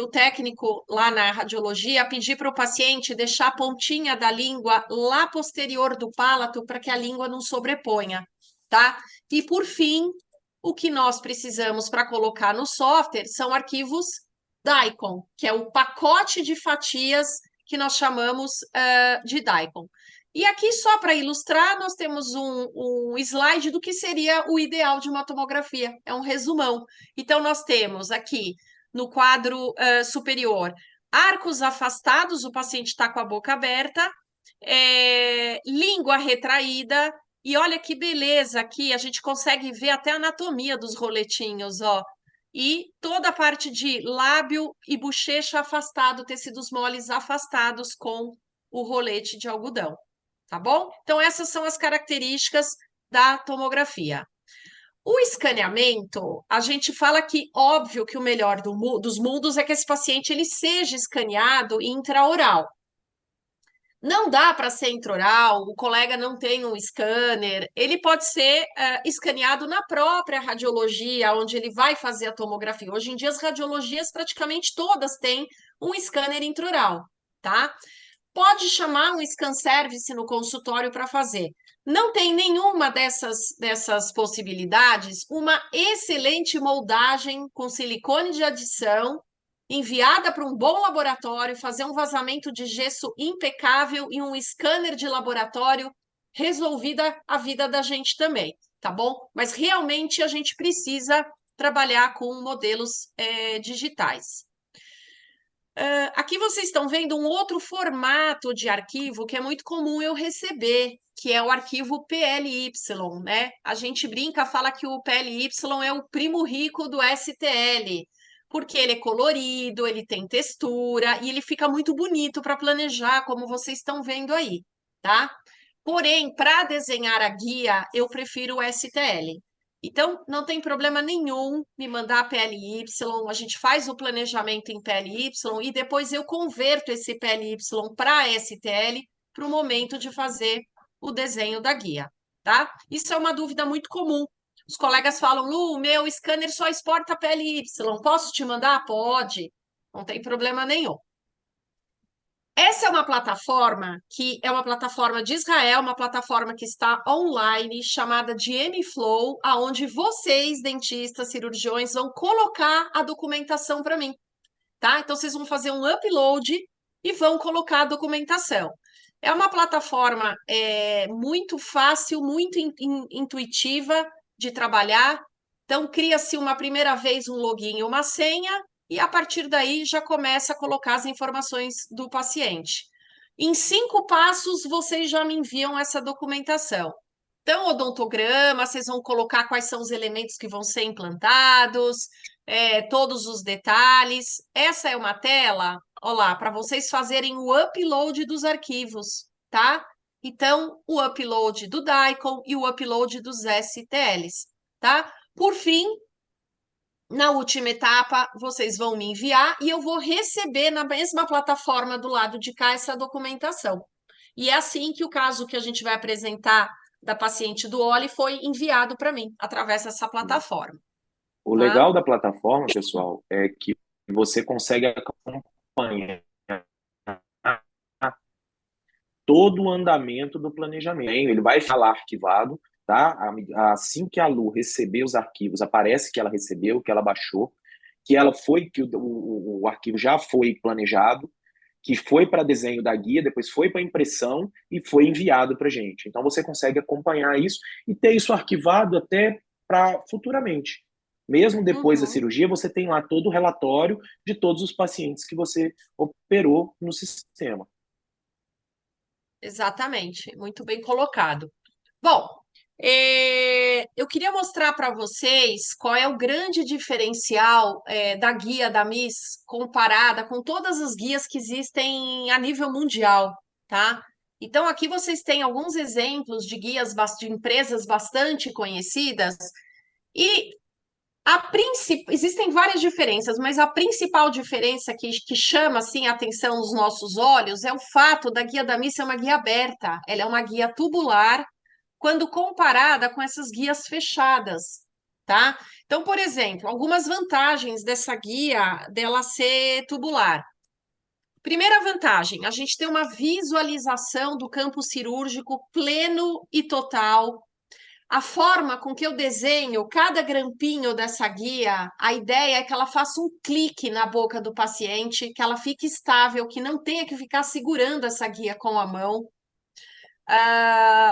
O técnico lá na radiologia, pedir para o paciente deixar a pontinha da língua lá posterior do palato para que a língua não sobreponha, tá? E por fim, o que nós precisamos para colocar no software são arquivos DICOM, que é o pacote de fatias que nós chamamos de DICOM. E aqui, só para ilustrar, nós temos um slide do que seria o ideal de uma tomografia. É um resumão. Então, nós temos aqui no quadro superior arcos afastados, o paciente está com a boca aberta, língua retraída, e olha que beleza aqui, a gente consegue ver até a anatomia dos roletinhos, ó. E toda a parte de lábio e bochecha afastado, tecidos moles afastados com o rolete de algodão. Tá bom? Então, essas são as características da tomografia. O escaneamento, a gente fala que, óbvio, que o melhor dos mundos é que esse paciente ele seja escaneado intraoral. Não dá para ser intraoral, o colega não tem um scanner, ele pode ser escaneado na própria radiologia, onde ele vai fazer a tomografia. Hoje em dia, as radiologias praticamente todas têm um scanner intraoral, tá? Pode chamar um scan service no consultório para fazer. Não tem nenhuma dessas possibilidades, uma excelente moldagem com silicone de adição, enviada para um bom laboratório, fazer um vazamento de gesso impecável e um scanner de laboratório, resolvida a vida da gente também, tá bom? Mas realmente a gente precisa trabalhar com modelos digitais. Aqui vocês estão vendo um outro formato de arquivo que é muito comum eu receber, que é o arquivo PLY, né? A gente brinca, fala que o PLY é o primo rico do STL, porque ele é colorido, ele tem textura e ele fica muito bonito para planejar, como vocês estão vendo aí, tá? Porém, para desenhar a guia, eu prefiro o STL. Então, não tem problema nenhum me mandar PLY, a gente faz o planejamento em PLY e depois eu converto esse PLY para STL para o momento de fazer o desenho da guia, tá? Isso é uma dúvida muito comum. Os colegas falam, Lu, meu scanner só exporta PLY, posso te mandar? Pode, não tem problema nenhum. Essa é uma plataforma que é uma plataforma de Israel, uma plataforma que está online, chamada de MFlow, aonde vocês, dentistas, cirurgiões, vão colocar a documentação para mim, tá? Então, vocês vão fazer um upload e vão colocar a documentação. É uma plataforma muito fácil, muito intuitiva de trabalhar, Então, cria-se uma primeira vez um login e uma senha, e a partir daí já começa a colocar as informações do paciente. Em 5 passos, vocês já me enviam essa documentação. Então, odontograma, vocês vão colocar quais são os elementos que vão ser implantados, todos os detalhes. Essa é uma tela, olha lá, para vocês fazerem o upload dos arquivos, tá? Então, o upload do DICOM e o upload dos STLs, tá? Por fim, na última etapa, vocês vão me enviar e eu vou receber na mesma plataforma do lado de cá essa documentação. E é assim que o caso que a gente vai apresentar da paciente do Oli foi enviado para mim, através dessa plataforma. O Tá? legal da plataforma, pessoal, é que você consegue acompanhar todo o andamento do planejamento. Ele vai falar arquivado, tá? Assim que a Lu receber os arquivos, aparece que ela recebeu, que ela baixou, que o arquivo já foi planejado, que foi para desenho da guia, depois foi para impressão e foi enviado para a gente. Então você consegue acompanhar isso e ter isso arquivado até para futuramente. Mesmo depois da cirurgia, você tem lá todo o relatório de todos os pacientes que você operou no sistema. Exatamente, muito bem colocado. Bom, eu queria mostrar para vocês qual é o grande diferencial da guia da Miss comparada com todas as guias que existem a nível mundial, tá? Então, aqui vocês têm alguns exemplos de guias de empresas bastante conhecidas e existem várias diferenças, mas a principal diferença que chama assim, a atenção dos nossos olhos é o fato da guia da Miss ser uma guia aberta. Ela é uma guia tubular quando comparada com essas guias fechadas, tá? Então, por exemplo, algumas vantagens dessa guia dela ser tubular. Primeira vantagem, a gente tem uma visualização do campo cirúrgico pleno e total. A forma com que eu desenho cada grampinho dessa guia, a ideia é que ela faça um clique na boca do paciente, que ela fique estável, que não tenha que ficar segurando essa guia com a mão.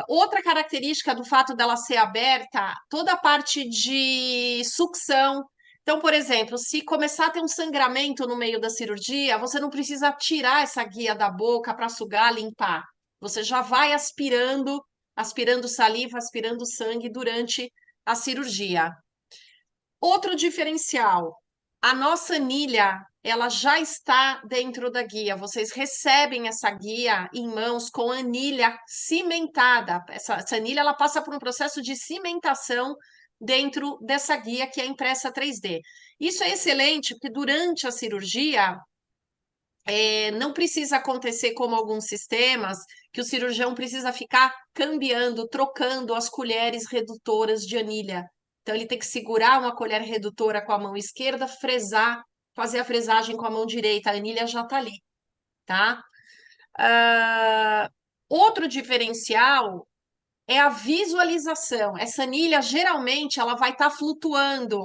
Outra característica do fato dela ser aberta, toda a parte de sucção. Então, por exemplo, se começar a ter um sangramento no meio da cirurgia, você não precisa tirar essa guia da boca para sugar, limpar. Você já vai aspirando saliva, aspirando sangue durante a cirurgia. Outro diferencial, a nossa anilha, ela já está dentro da guia. Vocês recebem essa guia em mãos com anilha cimentada. Essa anilha, ela passa por um processo de cimentação dentro dessa guia que é impressa 3D. Isso é excelente, porque durante a cirurgia, não precisa acontecer como alguns sistemas, que o cirurgião precisa ficar cambiando, trocando as colheres redutoras de anilha. Então, ele tem que segurar uma colher redutora com a mão esquerda, fresar, fazer a fresagem com a mão direita, a anilha já está ali, tá? Outro diferencial é a visualização. Essa anilha, geralmente, ela vai estar flutuando,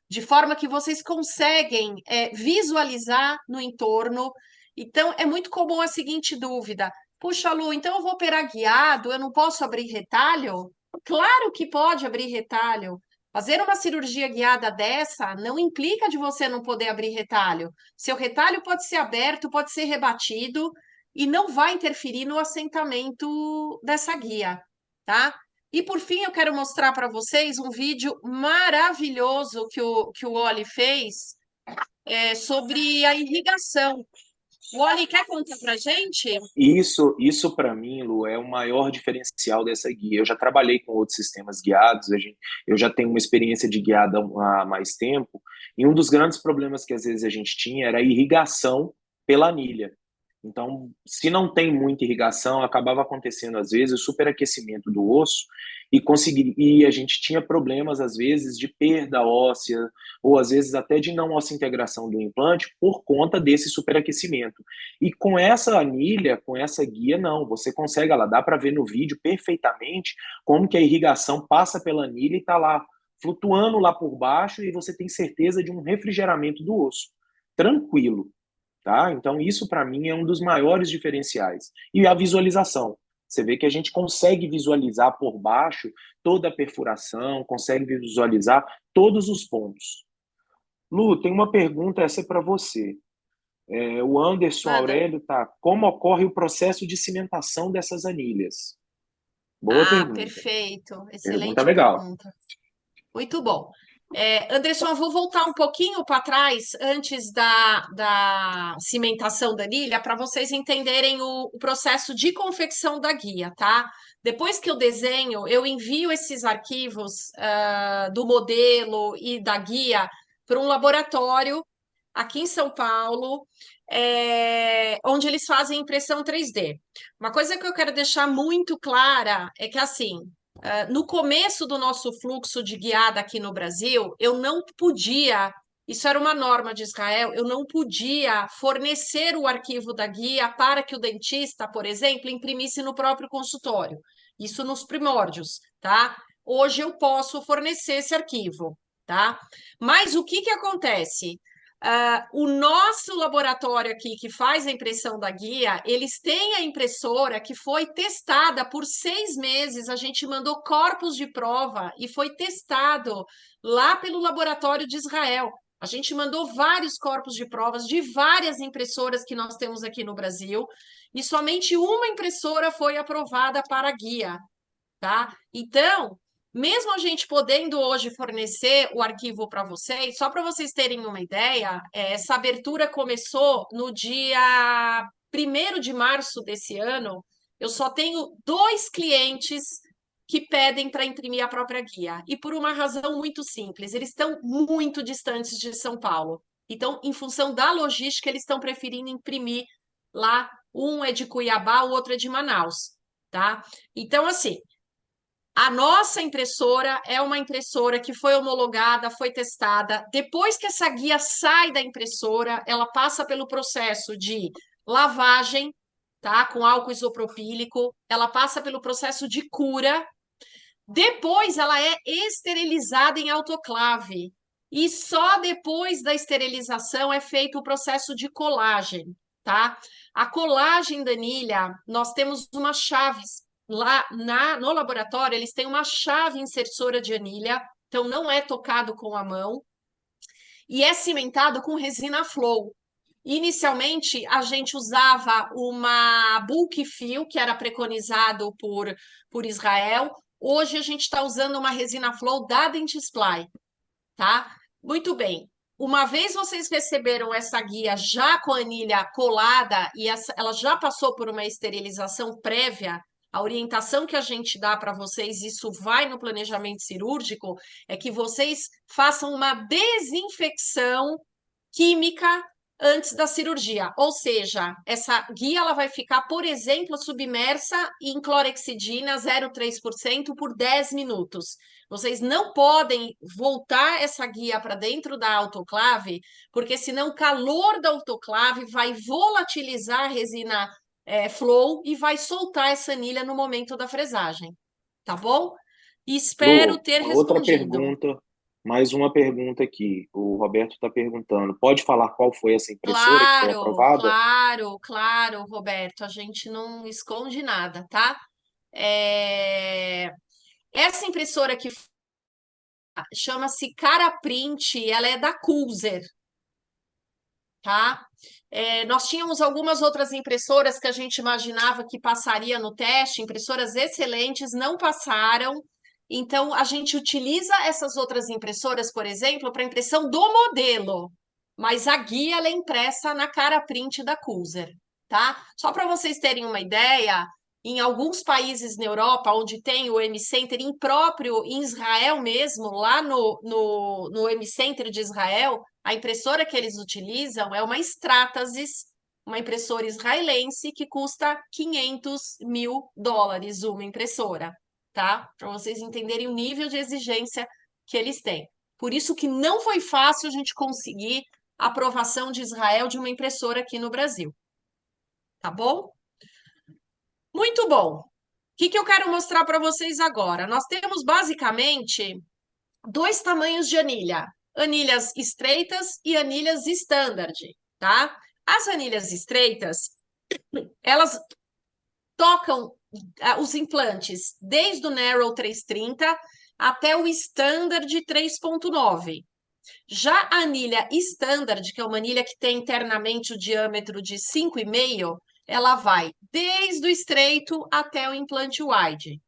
de forma que vocês conseguem visualizar no entorno. Então, é muito comum a seguinte dúvida: puxa, Lu, então eu vou operar guiado, eu não posso abrir retalho? Claro que pode abrir retalho. Fazer uma cirurgia guiada dessa não implica de você não poder abrir retalho. Seu retalho pode ser aberto, pode ser rebatido e não vai interferir no assentamento dessa guia, tá? E por fim, eu quero mostrar para vocês um vídeo maravilhoso que o Oli fez sobre a irrigação. O Oli, quer contar para a gente? Isso para mim, Lu, é o maior diferencial dessa guia. Eu já trabalhei com outros sistemas guiados, eu já tenho uma experiência de guiada há mais tempo, e um dos grandes problemas que às vezes a gente tinha era a irrigação pela anilha. Então, se não tem muita irrigação, acabava acontecendo às vezes o superaquecimento do osso e a gente tinha problemas às vezes de perda óssea ou às vezes até de não osseointegração do implante por conta desse superaquecimento. E com essa anilha, com essa guia, não, você consegue, ela dá para ver no vídeo perfeitamente como que a irrigação passa pela anilha e está lá flutuando lá por baixo e você tem certeza de um refrigeramento do osso. Tranquilo. Tá? Então, isso para mim é um dos maiores diferenciais. E a visualização. Você vê que a gente consegue visualizar por baixo toda a perfuração, consegue visualizar todos os pontos. Lu, tem uma pergunta, essa é para você. O Anderson Manda. Aurélio tá. Como ocorre o processo de cimentação dessas anilhas? Boa pergunta. Perfeito. Pergunta Excelente legal. pergunta. Muito bom. Anderson, eu vou voltar um pouquinho para trás antes da cimentação da anilha para vocês entenderem o processo de confecção da guia, tá? Depois que eu desenho, eu envio esses arquivos do modelo e da guia para um laboratório aqui em São Paulo, onde eles fazem impressão 3D. Uma coisa que eu quero deixar muito clara é que, assim, no começo do nosso fluxo de guiada aqui no Brasil, eu não podia, isso era uma norma de Israel, eu não podia fornecer o arquivo da guia para que o dentista, por exemplo, imprimisse no próprio consultório. Isso nos primórdios, tá? Hoje eu posso fornecer esse arquivo, tá? Mas o que acontece? O nosso laboratório aqui, que faz a impressão da guia, eles têm a impressora que foi testada por 6 meses. A gente mandou corpos de prova e foi testado lá pelo laboratório de Israel. A gente mandou vários corpos de provas de várias impressoras que nós temos aqui no Brasil e somente uma impressora foi aprovada para a guia, tá? Então, mesmo a gente podendo hoje fornecer o arquivo para vocês, só para vocês terem uma ideia, essa abertura começou no dia 1º de março desse ano. Eu só tenho 2 clientes que pedem para imprimir a própria guia, e por uma razão muito simples, eles estão muito distantes de São Paulo. Então, em função da logística, eles estão preferindo imprimir lá. Um é de Cuiabá, o outro é de Manaus, tá? Então, assim, a nossa impressora é uma impressora que foi homologada, foi testada. Depois que essa guia sai da impressora, ela passa pelo processo de lavagem, tá? Com álcool isopropílico, ela passa pelo processo de cura. Depois ela é esterilizada em autoclave. E só depois da esterilização é feito o processo de colagem, tá? A colagem da anilha, nós temos umas chaves lá no laboratório, eles têm uma chave insersora de anilha, então não é tocado com a mão, e é cimentado com resina flow. Inicialmente, a gente usava uma bulk fill, que era preconizado por Israel. Hoje, a gente está usando uma resina flow da Dentsply, tá? Muito bem. Uma vez vocês receberam essa guia já com a anilha colada e ela já passou por uma esterilização prévia, a orientação que a gente dá para vocês, isso vai no planejamento cirúrgico, é que vocês façam uma desinfecção química antes da cirurgia. Ou seja, essa guia ela vai ficar, por exemplo, submersa em clorexidina 0,3% por 10 minutos. Vocês não podem voltar essa guia para dentro da autoclave, porque senão o calor da autoclave vai volatilizar a resina flow e vai soltar essa anilha no momento da fresagem. Tá bom? Espero Lu, ter uma outra respondido. pergunta, mais uma pergunta aqui. O Roberto está perguntando: pode falar qual foi essa impressora que foi Claro, aprovada? claro, claro, Roberto, a gente não esconde nada, tá? Essa impressora aqui chama-se Caraprint, ela é da Culzer, tá? Nós tínhamos algumas outras impressoras que a gente imaginava que passaria no teste, impressoras excelentes, não passaram. Então, a gente utiliza essas outras impressoras, por exemplo, para impressão do modelo, mas a guia ela é impressa na Caraprint da Culzer, tá? Só para vocês terem uma ideia, em alguns países na Europa, onde tem o M-Center, em Israel mesmo, lá no M-Center de Israel, a impressora que eles utilizam é uma Stratasys, uma impressora israelense que custa $500 mil uma impressora, tá? Para vocês entenderem o nível de exigência que eles têm. Por isso que não foi fácil a gente conseguir a aprovação de Israel de uma impressora aqui no Brasil. Tá bom? Muito bom. O que eu quero mostrar para vocês agora? Nós temos basicamente 2 tamanhos de anilha: anilhas estreitas e anilhas standard, tá? As anilhas estreitas, elas tocam os implantes desde o Narrow 330 até o Standard 3.9. Já a anilha Standard, que é uma anilha que tem internamente o diâmetro de 5,5, ela vai desde o estreito até o implante wide.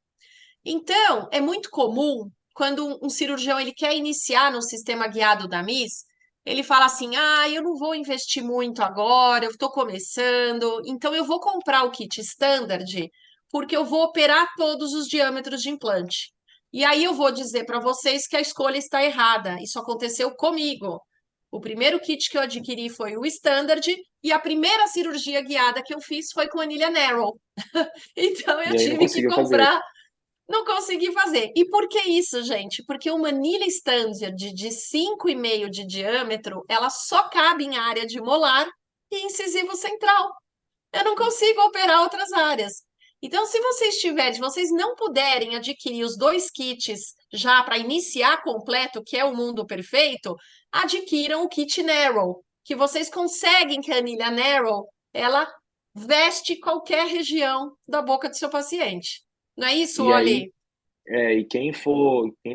Então, é muito comum, quando um cirurgião ele quer iniciar no sistema guiado da MIS, ele fala assim, eu não vou investir muito agora, eu estou começando, então eu vou comprar o kit Standard, porque eu vou operar todos os diâmetros de implante. E aí eu vou dizer para vocês que a escolha está errada. Isso aconteceu comigo. O primeiro kit que eu adquiri foi o Standard e a primeira cirurgia guiada que eu fiz foi com anilha Narrow. Então eu E aí não tive que conseguiu fazer. comprar, não consegui fazer. E por que isso, gente? Porque uma anilha Standard de 5,5 de diâmetro, ela só cabe em área de molar e incisivo central. Eu não consigo operar outras áreas. Então, se vocês não puderem adquirir os 2 kits já para iniciar completo, que é o mundo perfeito, adquiram o kit Narrow, que vocês conseguem que a anilha Narrow, ela veste qualquer região da boca do seu paciente. Não é isso, E aí, Oli? e quem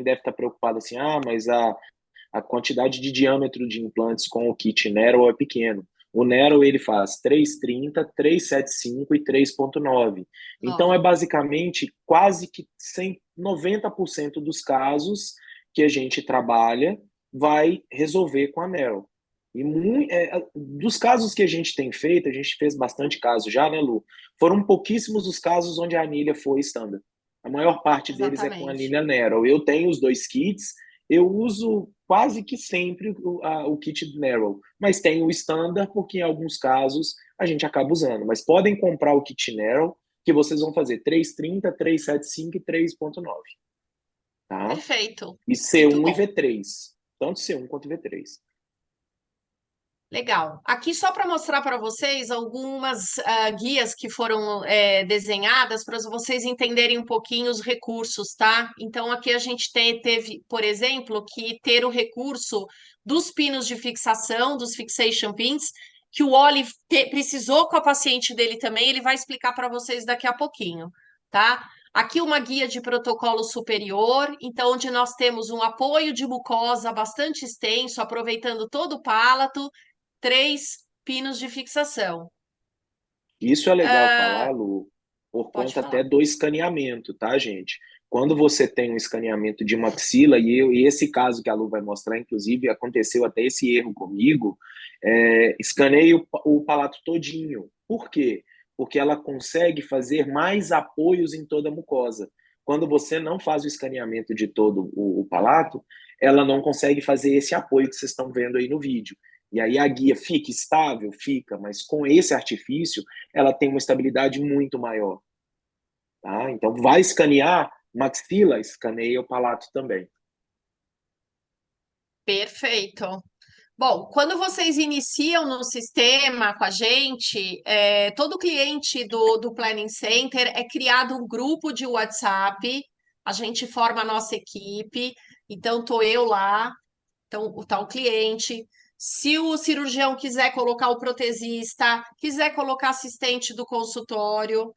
deve estar preocupado assim, mas a quantidade de diâmetro de implantes com o kit Nero é pequeno. O Nero ele faz 330, 375 e 3.9. Então é 9. basicamente quase que 90% dos casos que a gente trabalha vai resolver com a Nero. E dos casos que a gente tem feito, a gente fez bastante casos já, né, Lu? Foram pouquíssimos os casos onde a anilha foi standard. A maior parte deles é com a Exatamente. anilha Nero. Eu tenho os 2 kits, eu uso quase que sempre o kit Narrow, mas tem o Standard, porque em alguns casos a gente acaba usando. Mas podem comprar o kit Narrow, que vocês vão fazer 330, 375 e 3.9. Tá? Perfeito. E Muito C1 e bom. V3. Tanto C1 quanto V3. Legal. Aqui só para mostrar para vocês algumas guias que foram desenhadas para vocês entenderem um pouquinho os recursos, tá? Então aqui a gente teve, por exemplo, que ter o recurso dos pinos de fixação, dos fixation pins, que o Oli precisou com a paciente dele também, ele vai explicar para vocês daqui a pouquinho, tá? Aqui uma guia de protocolo superior, então onde nós temos um apoio de mucosa bastante extenso, aproveitando todo o palato, 3 pinos de fixação. Isso é legal falar, Lu, por Pode conta até falar. do escaneamento, tá, gente? Quando você tem um escaneamento de maxila, e esse caso que a Lu vai mostrar, inclusive, aconteceu até esse erro comigo, escaneei o palato todinho. Por quê? Porque ela consegue fazer mais apoios em toda a mucosa. Quando você não faz o escaneamento de todo o palato, ela não consegue fazer esse apoio que vocês estão vendo aí no vídeo. E aí a guia fica estável? Fica, mas com esse artifício, ela tem uma estabilidade muito maior. Tá? Então, vai escanear maxila, escaneia o palato também. Perfeito. Bom, quando vocês iniciam no sistema com a gente, todo cliente do Planning Center é criado um grupo de WhatsApp, a gente forma a nossa equipe, então estou eu lá, então tá o cliente. Se o cirurgião quiser colocar o protesista, quiser colocar assistente do consultório,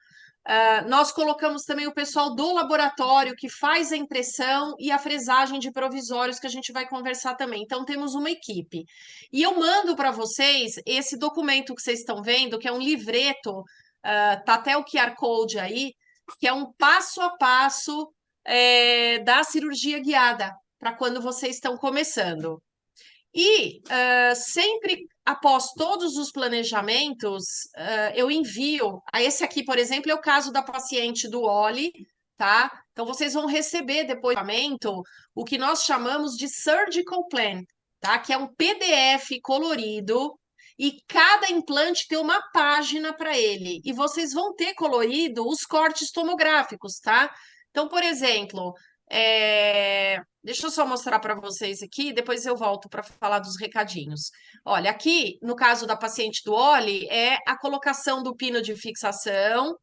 nós colocamos também o pessoal do laboratório que faz a impressão e a fresagem de provisórios que a gente vai conversar também. Então, temos uma equipe. E eu mando para vocês esse documento que vocês estão vendo, que é um livreto, tá até o QR Code aí, que é um passo a passo da cirurgia guiada, para quando vocês estão começando. E sempre após todos os planejamentos, eu envio. Esse aqui, por exemplo, é o caso da paciente do Oli, tá? Então, vocês vão receber depois do tratamento o que nós chamamos de Surgical Plan, tá? Que é um PDF colorido e cada implante tem uma página para ele. E vocês vão ter colorido os cortes tomográficos, tá? Então, por exemplo, deixa eu só mostrar para vocês aqui, depois eu volto para falar dos recadinhos. Olha, aqui, no caso da paciente do Oli, é a colocação do pino de fixação.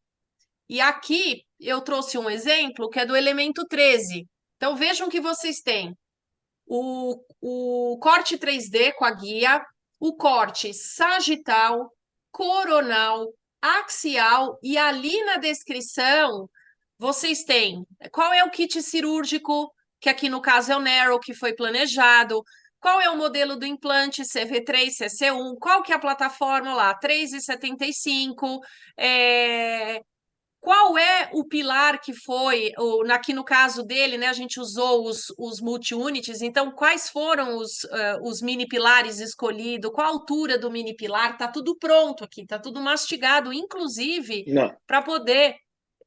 E aqui eu trouxe um exemplo que é do elemento 13. Então, vejam que vocês têm o corte 3D com a guia, o corte sagital, coronal, axial, e ali na descrição vocês têm qual é o kit cirúrgico, que aqui no caso é o Narrow, que foi planejado, qual é o modelo do implante CV3, CC1, qual que é a plataforma lá, 3,75, qual é o pilar que foi, aqui no caso dele, né, a gente usou os multi-units, então quais foram os mini pilares escolhidos, qual a altura do mini pilar, tá tudo pronto aqui, tá tudo mastigado, inclusive Não. para poder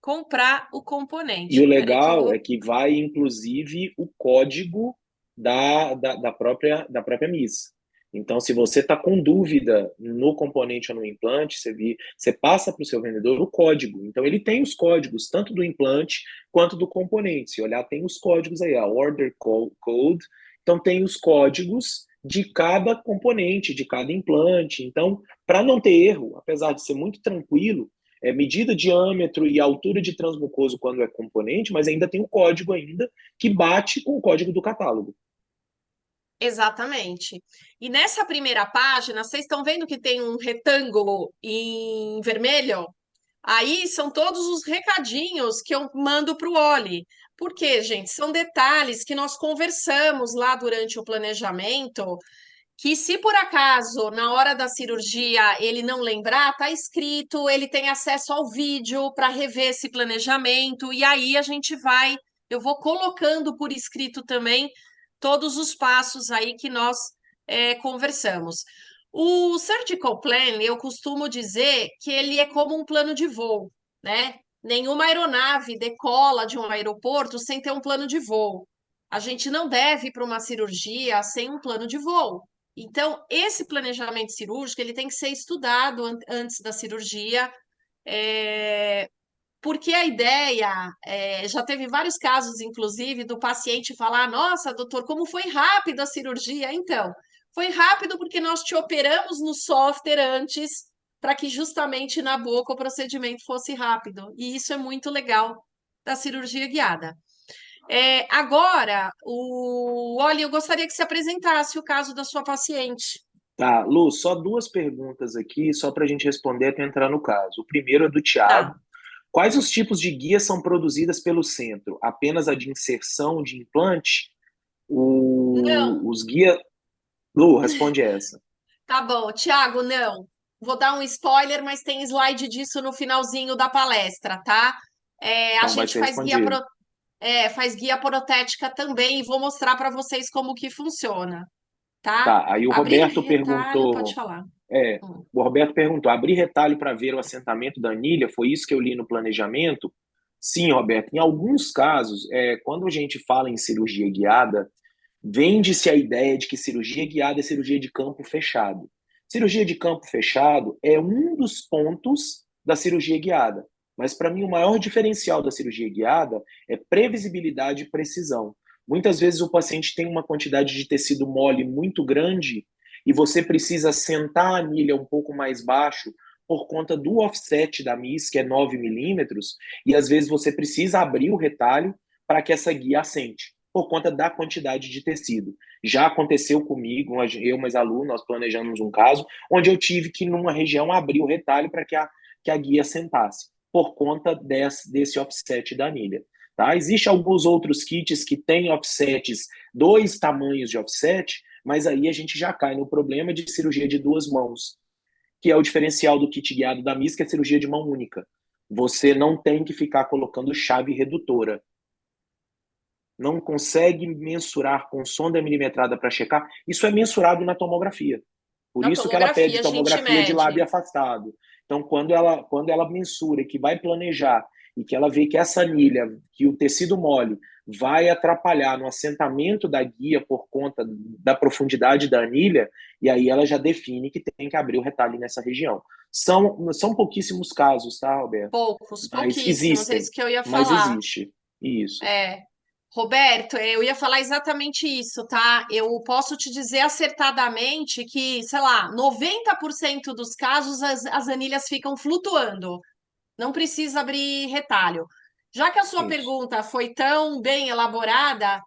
comprar o E componente. o Peraí que eu legal vou... é que vai, inclusive, o código da própria Miss. Então, se você está com dúvida no componente ou no implante, você passa para o seu vendedor o código. Então, ele tem os códigos, tanto do implante quanto do componente. Se olhar, tem os códigos aí, a Order Code. Então, tem os códigos de cada componente, de cada implante. Então, para não ter erro, apesar de ser muito tranquilo, medida diâmetro e altura de transmucoso quando é componente, mas ainda tem o código ainda que bate com o código do catálogo. Exatamente. E nessa primeira página, vocês estão vendo que tem um retângulo em vermelho? Aí são todos os recadinhos que eu mando para o Oli. Por quê, gente? São detalhes que nós conversamos lá durante o planejamento, que se por acaso, na hora da cirurgia, ele não lembrar, tá escrito, ele tem acesso ao vídeo para rever esse planejamento, e aí a gente vai, eu vou colocando por escrito também todos os passos aí que nós conversamos. O Surgical Plan, eu costumo dizer que ele é como um plano de voo, né? Nenhuma aeronave decola de um aeroporto sem ter um plano de voo. A gente não deve ir para uma cirurgia sem um plano de voo. Então, esse planejamento cirúrgico ele tem que ser estudado antes da cirurgia, porque a ideia, já teve vários casos, inclusive, do paciente falar: Nossa, doutor, como foi rápido a cirurgia? Então, foi rápido porque nós te operamos no software antes, para que justamente na boca o procedimento fosse rápido. E isso é muito legal da cirurgia guiada. Agora, olha, eu gostaria que você apresentasse o caso da sua paciente. Tá, Lu, só duas perguntas aqui, só para a gente responder até entrar no caso. O primeiro é do Tiago. Tá. Quais os tipos de guias são produzidas pelo centro? Apenas a de inserção de implante? Não, Os guias. Lu, responde essa. tá bom. Tiago, não. Vou dar um spoiler, mas tem slide disso no finalzinho da palestra, tá? A Então vai gente ser respondido. faz guia protética também e vou mostrar para vocês como que funciona, tá? Tá, aí o Abrir Roberto retalho, pode perguntou. falar. É, Hum. o Roberto perguntou: abrir retalho para ver o assentamento da anilha? Foi isso que eu li no planejamento? Sim, Roberto. Em alguns casos, quando a gente fala em cirurgia guiada, vende-se a ideia de que cirurgia guiada é cirurgia de campo fechado. Cirurgia de campo fechado é um dos pontos da cirurgia guiada. Mas, para mim, o maior diferencial da cirurgia guiada é previsibilidade e precisão. Muitas vezes o paciente tem uma quantidade de tecido mole muito grande e você precisa sentar a anilha um pouco mais baixo por conta do offset da MIS, que é 9 milímetros, e às vezes você precisa abrir o retalho para que essa guia assente por conta da quantidade de tecido. Já aconteceu comigo, eu mais aluno, nós planejamos um caso, onde eu tive que, numa região, abrir o retalho para que a guia sentasse, por conta desse offset da anilha. Tá? Existem alguns outros kits que têm offsets, 2 tamanhos de offset, mas aí a gente já cai no problema de cirurgia de 2 mãos, que é o diferencial do kit guiado da MIS, que é cirurgia de mão única. Você não tem que ficar colocando chave redutora. Não consegue mensurar com sonda milimetrada para checar, isso é mensurado na tomografia. Por Na isso que ela pede tomografia a gente tomografia de mede. lábio afastado. Então, quando ela mensura e que vai planejar e que ela vê que essa anilha, que o tecido mole vai atrapalhar no assentamento da guia por conta da profundidade da anilha, e aí ela já define que tem que abrir o retalho nessa região. São pouquíssimos casos, tá, Roberto? Mas Pouquíssimos, é existem, isso que eu ia mas falar. existe. Isso. Roberto, eu ia falar exatamente isso, tá? Eu posso te dizer acertadamente que, sei lá, 90% dos casos as anilhas ficam flutuando. Não precisa abrir retalho. Já que a sua Isso. pergunta foi tão bem elaborada,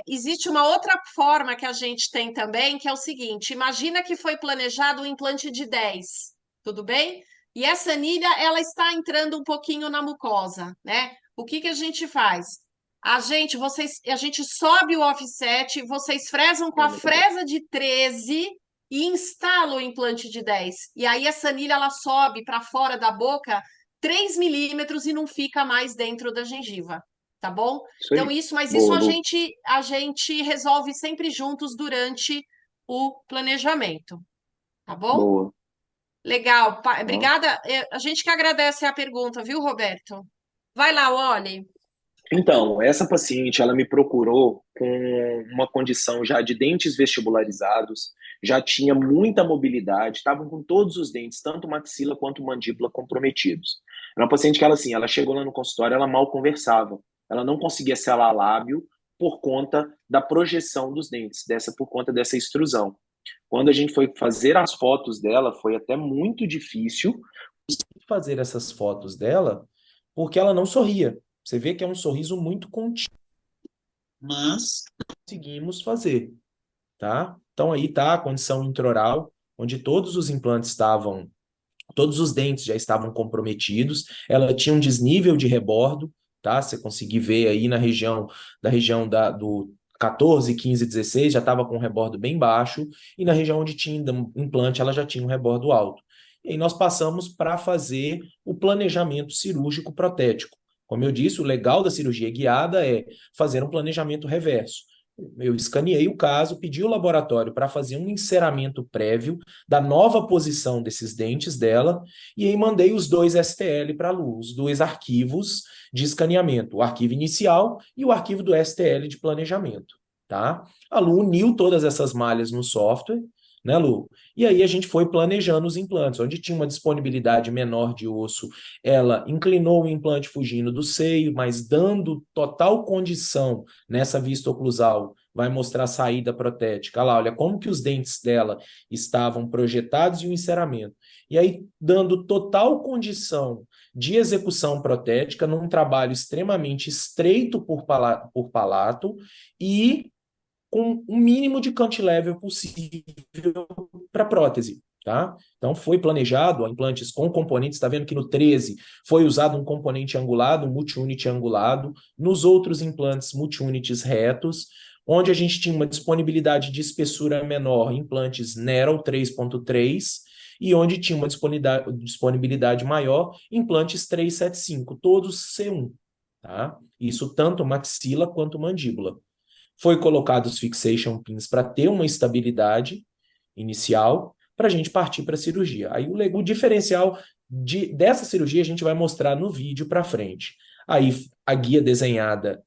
existe uma outra forma que a gente tem também, que é o seguinte: imagina que foi planejado um implante de 10. tudo bem? E essa anilha, ela está entrando um pouquinho na mucosa, né? O que que a gente faz? A gente sobe o offset, vocês fresam com a fresa de 13 e instalam o implante de 10. E aí essa anilha, ela sobe para fora da boca 3 milímetros e não fica mais dentro da gengiva, tá bom? Isso Então, aí. mas isso Boa, Lu. a gente resolve sempre juntos durante o planejamento, tá bom? Boa. Legal, Ó. obrigada. A gente que agradece a pergunta, viu, Roberto? Vai lá, Oli. Então, essa paciente, ela me procurou com uma condição já de dentes vestibularizados, já tinha muita mobilidade, estavam com todos os dentes, tanto maxila quanto mandíbula, comprometidos. Era uma paciente que ela, assim, ela chegou lá no consultório, ela mal conversava, ela não conseguia selar lábio por conta da projeção dos dentes, por conta dessa extrusão. Quando a gente foi fazer as fotos dela, foi até muito difícil fazer essas fotos dela, porque ela não sorria. Você vê que é um sorriso muito contido, mas conseguimos fazer, tá? Então aí tá a condição intraoral, onde todos os implantes estavam, todos os dentes já estavam comprometidos, ela tinha um desnível de rebordo, tá? Você conseguir ver aí na região do 14, 15, 16 já estava com um rebordo bem baixo, e na região onde tinha implante ela já tinha um rebordo alto. E aí nós passamos para fazer o planejamento cirúrgico protético. Como eu disse, o legal da cirurgia guiada é fazer um planejamento reverso. Eu escaneei o caso, pedi o laboratório para fazer um enceramento prévio da nova posição desses dentes dela, e aí mandei os dois STL para a Lu, os dois arquivos de escaneamento, o arquivo inicial e o arquivo do STL de planejamento, tá? A Lu uniu todas essas malhas no software, né, Lu? E aí a gente foi planejando os implantes, onde tinha uma disponibilidade menor de osso, ela inclinou o implante fugindo do seio, mas dando total condição nessa vista oclusal, vai mostrar a saída protética. Olha lá, olha como que os dentes dela estavam projetados e o enceramento. E aí, dando total condição de execução protética num trabalho extremamente estreito por palato e com o mínimo de cantilever possível para prótese. Tá? Então, foi planejado implantes com componentes. Está vendo que no 13 foi usado um componente angulado, um multi-unit angulado, nos outros implantes multi-unities retos, onde a gente tinha uma disponibilidade de espessura menor, implantes Narrow 3.3, e onde tinha uma disponibilidade maior, implantes 375, todos C1. Tá? Isso tanto maxila quanto mandíbula. Foi colocado os fixation pins para ter uma estabilidade inicial, para a gente partir para a cirurgia. Aí o diferencial dessa cirurgia a gente vai mostrar no vídeo para frente. Aí a guia desenhada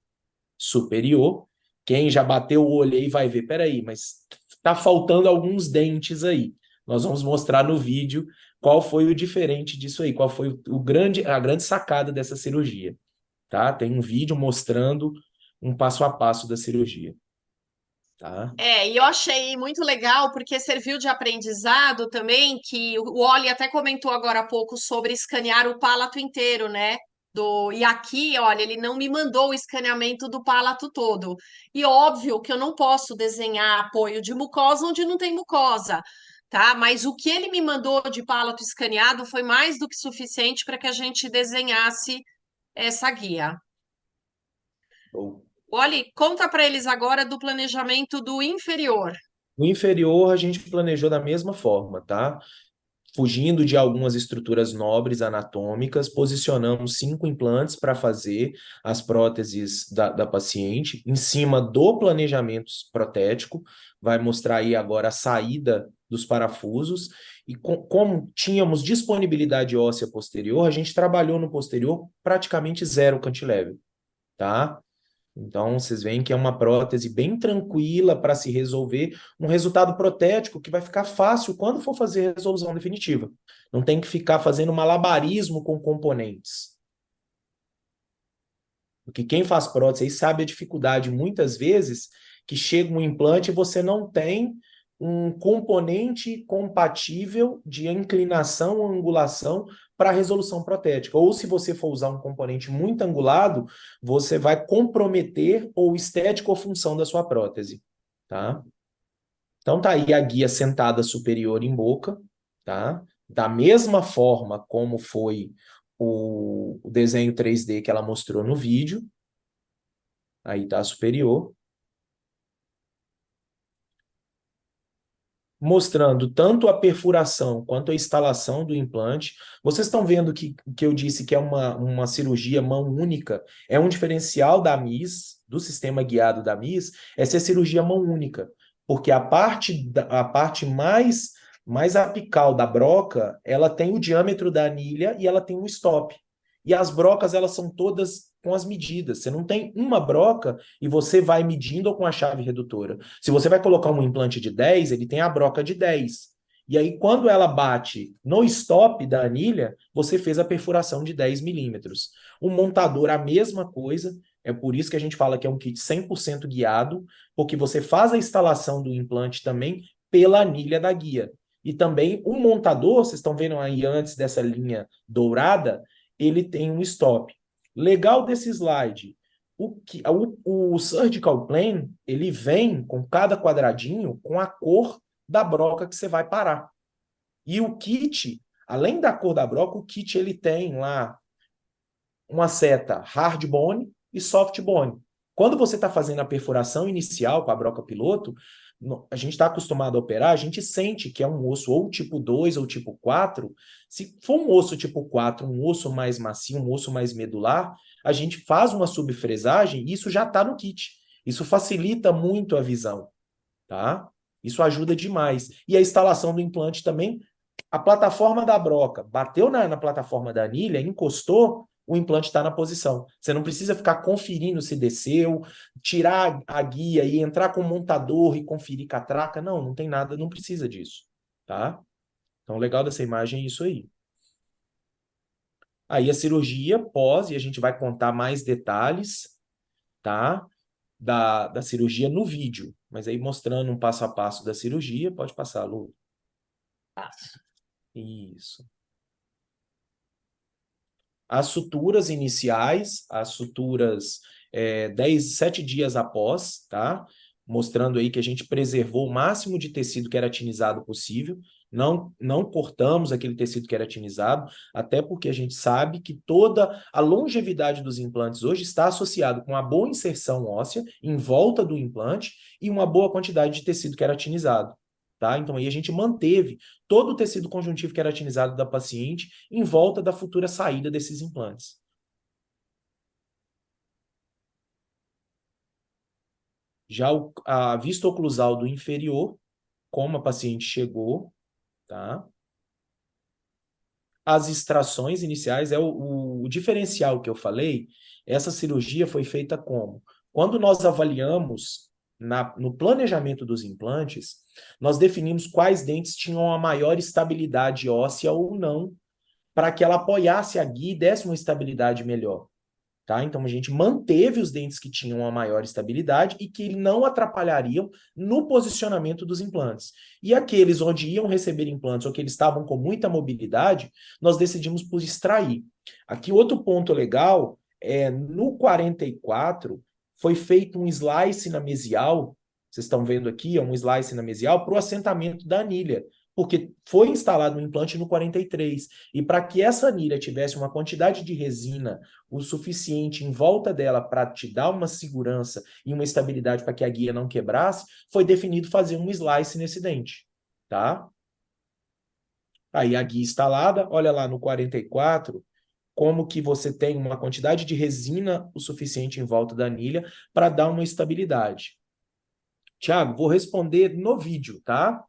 superior, quem já bateu o olho aí vai ver, peraí, mas tá faltando alguns dentes aí. Nós vamos mostrar no vídeo qual foi o diferente disso aí, qual foi a grande sacada dessa cirurgia. Tá? Tem um vídeo mostrando um passo a passo da cirurgia. Tá? E eu achei muito legal porque serviu de aprendizado também, que o Oli até comentou agora há pouco sobre escanear o palato inteiro, né? E aqui, olha, ele não me mandou o escaneamento do palato todo. E óbvio que eu não posso desenhar apoio de mucosa onde não tem mucosa, tá? Mas o que ele me mandou de palato escaneado foi mais do que suficiente para que a gente desenhasse essa guia. Bom. Oli, conta para eles agora do planejamento do inferior. O inferior a gente planejou da mesma forma, tá? Fugindo de algumas estruturas nobres anatômicas, posicionamos 5 implantes para fazer as próteses da paciente, em cima do planejamento protético, vai mostrar aí agora a saída dos parafusos, e como tínhamos disponibilidade óssea posterior, a gente trabalhou no posterior praticamente zero cantilever, tá? Então, vocês veem que é uma prótese bem tranquila para se resolver, um resultado protético que vai ficar fácil quando for fazer a resolução definitiva. Não tem que ficar fazendo malabarismo com componentes. Porque quem faz prótese aí sabe a dificuldade, muitas vezes, que chega um implante e você não tem um componente compatível de inclinação ou angulação para resolução protética. Ou se você for usar um componente muito angulado, você vai comprometer ou estética ou função da sua prótese, tá? Então tá aí a guia sentada superior em boca, tá? Da mesma forma como foi o desenho 3D que ela mostrou no vídeo, aí está superior, mostrando tanto a perfuração quanto a instalação do implante. Vocês estão vendo que eu disse que é uma cirurgia mão única, é um diferencial da MIS, do sistema guiado da MIS, é ser cirurgia mão única, porque a parte mais apical da broca, ela tem o diâmetro da anilha e ela tem um stop. E as brocas, elas são todas com as medidas. Você não tem uma broca e você vai medindo com a chave redutora. Se você vai colocar um implante de 10, ele tem a broca de 10. E aí, quando ela bate no stop da anilha, você fez a perfuração de 10 milímetros. O montador, a mesma coisa. É por isso que a gente fala que é um kit 100% guiado, porque você faz a instalação do implante também pela anilha da guia. E também o montador, vocês estão vendo aí antes dessa linha dourada, ele tem um stop. Legal desse slide, o surgical plane, ele vem com cada quadradinho com a cor da broca que você vai parar. E o kit, além da cor da broca, o kit ele tem lá uma seta hard bone e soft bone. Quando você está fazendo a perfuração inicial com a broca piloto, a gente está acostumado a operar, a gente sente que é um osso ou tipo 2 ou tipo 4. Se for um osso tipo 4, um osso mais macio, um osso mais medular, a gente faz uma subfresagem e isso já está no kit. Isso facilita muito a visão, tá? Isso ajuda demais. E a instalação do implante também, a plataforma da broca bateu na plataforma da anilha, encostou, o implante está na posição. Você não precisa ficar conferindo se desceu, tirar a guia e entrar com o montador e conferir catraca. Não, não tem nada, não precisa disso, tá? Então, o legal dessa imagem é isso aí. Aí a cirurgia pós, e a gente vai contar mais detalhes, tá? Da cirurgia no vídeo. Mas aí mostrando um passo a passo da cirurgia, pode passar, Lu. Passo. Isso. As suturas iniciais, as suturas 7 dias após, tá? Mostrando aí que a gente preservou o máximo de tecido queratinizado possível, não cortamos aquele tecido queratinizado, até porque a gente sabe que toda a longevidade dos implantes hoje está associado com uma boa inserção óssea em volta do implante e uma boa quantidade de tecido queratinizado. Tá? Então, aí a gente manteve todo o tecido conjuntivo queratinizado da paciente em volta da futura saída desses implantes. Já a vista oclusal do inferior, como a paciente chegou, tá? As extrações iniciais, é o diferencial que eu falei, essa cirurgia foi feita como? Quando nós avaliamos no planejamento dos implantes, nós definimos quais dentes tinham a maior estabilidade óssea ou não, para que ela apoiasse a guia e desse uma estabilidade melhor. Tá? Então, a gente manteve os dentes que tinham a maior estabilidade e que não atrapalhariam no posicionamento dos implantes. E aqueles onde iam receber implantes ou que eles estavam com muita mobilidade, nós decidimos por extrair. Aqui, outro ponto legal é no 44, foi feito um slice na mesial, vocês estão vendo aqui, é um slice na mesial para o assentamento da anilha, porque foi instalado um implante no 43. E para que essa anilha tivesse uma quantidade de resina o suficiente em volta dela para te dar uma segurança e uma estabilidade para que a guia não quebrasse, foi definido fazer um slice nesse dente, tá? Aí a guia instalada, olha lá no 44, como que você tem uma quantidade de resina o suficiente em volta da anilha para dar uma estabilidade. Tiago, vou responder no vídeo, tá?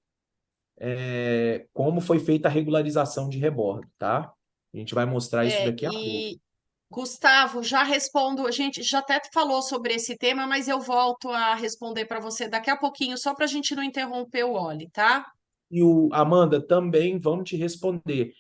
Como foi feita a regularização de rebordo, tá? A gente vai mostrar isso daqui a pouco. Gustavo, já respondo. A gente já até falou sobre esse tema, mas eu volto a responder para você daqui a pouquinho, só para a gente não interromper o Oli, tá? E Amanda, também vamos te responder.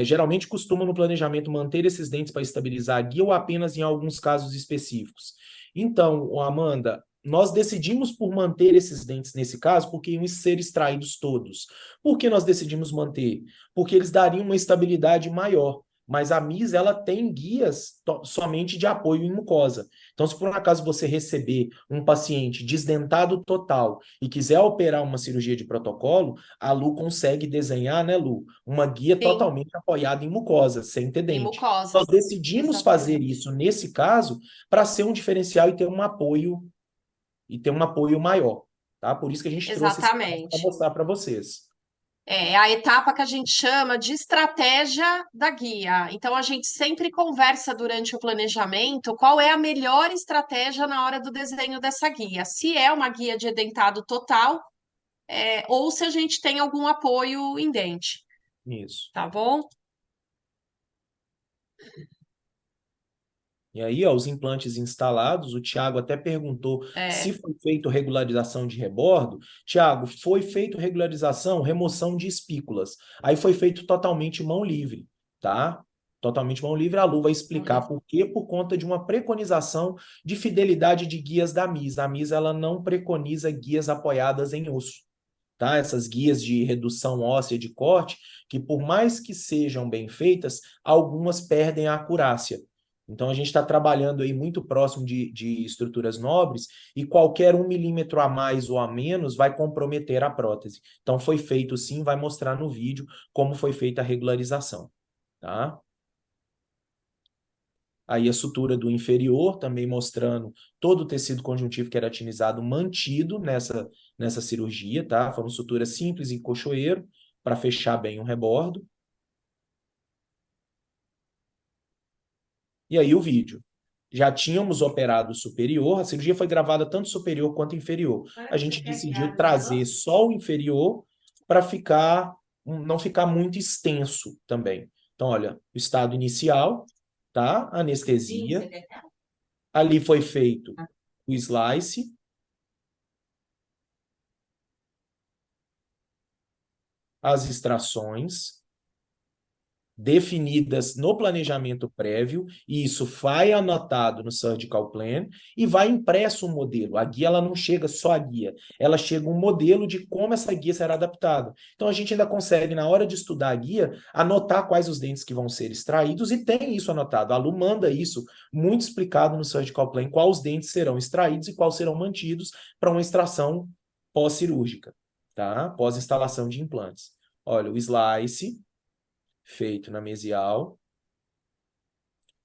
Geralmente costuma no planejamento manter esses dentes para estabilizar a guia ou apenas em alguns casos específicos. Então, Amanda, nós decidimos por manter esses dentes nesse caso porque iam ser extraídos todos. Por que nós decidimos manter? Porque eles dariam uma estabilidade maior. mas a MIS ela tem guias somente de apoio em mucosa. Então, se por um acaso você receber um paciente desdentado total e quiser operar uma cirurgia de protocolo, a Lu consegue desenhar, né, Lu, uma guia Sim, totalmente apoiada em mucosa, sem ter em dente. mucosa. Nós decidimos fazer Exatamente. isso nesse caso para ser um diferencial e ter um apoio maior, tá? Por isso que a gente trouxe esse caso para Exatamente. mostrar para vocês. É a etapa que a gente chama de estratégia da guia. Então, a gente sempre conversa durante o planejamento qual é a melhor estratégia na hora do desenho dessa guia. Se é uma guia de edentado total, ou se a gente tem algum apoio em dente, Isso. tá bom? E aí, ó, os implantes instalados, o Tiago até perguntou se É, foi feito regularização de rebordo. Tiago, foi feito regularização, remoção de espículas. Aí foi feito totalmente mão livre, tá? Totalmente mão livre. A Lu vai explicar por quê, por conta de uma preconização de fidelidade de guias da MIS. A MIS, ela não preconiza guias apoiadas em osso, tá? Essas guias de redução óssea de corte, que por mais que sejam bem feitas, algumas perdem a acurácia. Então, a gente está trabalhando aí muito próximo de estruturas nobres e qualquer 1 milímetro a mais ou a menos vai comprometer a prótese. Então, foi feito sim, vai mostrar no vídeo como foi feita a regularização, tá? Aí a sutura do inferior, também mostrando todo o tecido conjuntivo queratinizado mantido nessa cirurgia, tá? Foram suturas simples em cochoeiro, para fechar bem o rebordo. E aí o vídeo. Já tínhamos operado o superior, a cirurgia foi gravada tanto superior quanto inferior. A gente decidiu trazer só o inferior para não ficar muito extenso também. Então, olha, o estado inicial, tá? Anestesia. Ali foi feito o slice, as extrações definidas no planejamento prévio, e isso vai anotado no Surgical Plan e vai impresso um modelo. A guia ela não chega só a guia, ela chega um modelo de como essa guia será adaptada. Então a gente ainda consegue, na hora de estudar a guia, anotar quais os dentes que vão ser extraídos e tem isso anotado. A Lu manda isso muito explicado no Surgical Plan, quais os dentes serão extraídos e quais serão mantidos para uma extração pós-cirúrgica, tá? Pós-instalação de implantes. Olha, o slice feito na mesial.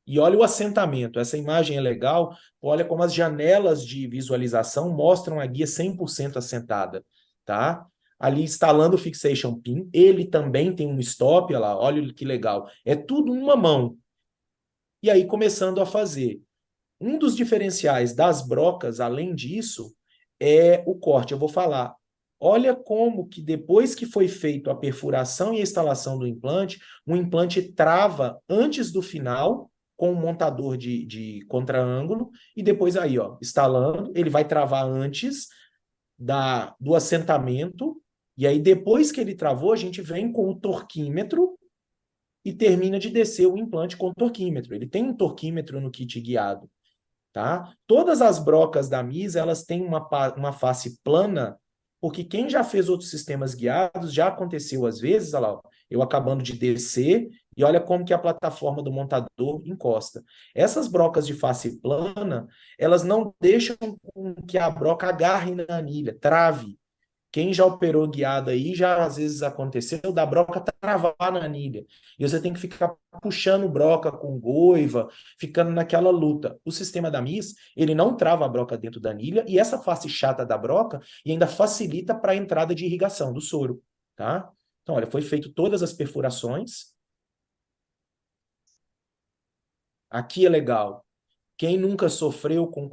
E olha o assentamento. Essa imagem é legal. Olha como as janelas de visualização mostram a guia 100% assentada, tá? Ali instalando o fixation pin. Ele também tem um stop, olha lá, olha que legal. É tudo uma mão. E aí começando a fazer. Um dos diferenciais das brocas, além disso, é o corte. Eu vou falar. Olha como que depois que foi feito a perfuração e a instalação do implante, o implante trava antes do final com o montador de contraângulo e depois aí, ó, instalando, ele vai travar antes do assentamento e aí depois que ele travou, a gente vem com o torquímetro e termina de descer o implante com o torquímetro. Ele tem um torquímetro no kit guiado, tá? Todas as brocas da MIS, elas têm uma face plana, porque quem já fez outros sistemas guiados, já aconteceu às vezes, olha lá, ó, eu acabando de descer, e olha como que a plataforma do montador encosta. Essas brocas de face plana, elas não deixam que a broca agarre na anilha, trave. Quem já operou guiado aí, já às vezes aconteceu da broca travar na anilha. E você tem que ficar puxando broca com goiva, ficando naquela luta. O sistema da MIS, ele não trava a broca dentro da anilha e essa face chata da broca e ainda facilita para a entrada de irrigação do soro, tá? Então, olha, foi feito todas as perfurações. Aqui é legal. Quem nunca sofreu com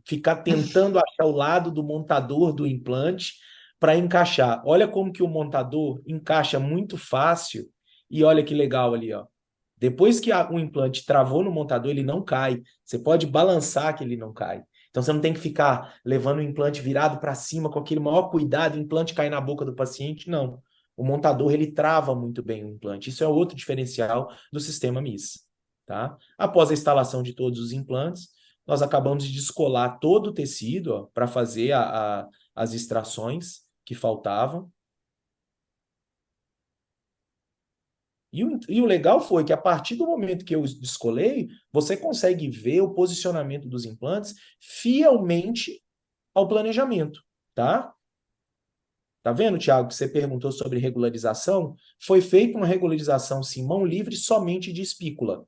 ficar tentando achar o lado do montador do implante para encaixar. Olha como que o montador encaixa muito fácil e olha que legal ali, ó. Depois que o implante travou no montador, ele não cai. Você pode balançar que ele não cai. Então você não tem que ficar levando o implante virado para cima com aquele maior cuidado, o implante cair na boca do paciente, não. O montador ele trava muito bem o implante. Isso é outro diferencial do sistema MIS. Tá? Após a instalação de todos os implantes, nós acabamos de descolar todo o tecido para fazer as extrações que faltavam. E o legal foi que a partir do momento que eu descolei, você consegue ver o posicionamento dos implantes fielmente ao planejamento, tá? Tá vendo, Thiago, que você perguntou sobre regularização? Foi feita uma regularização, sim, mão livre, somente de espícula.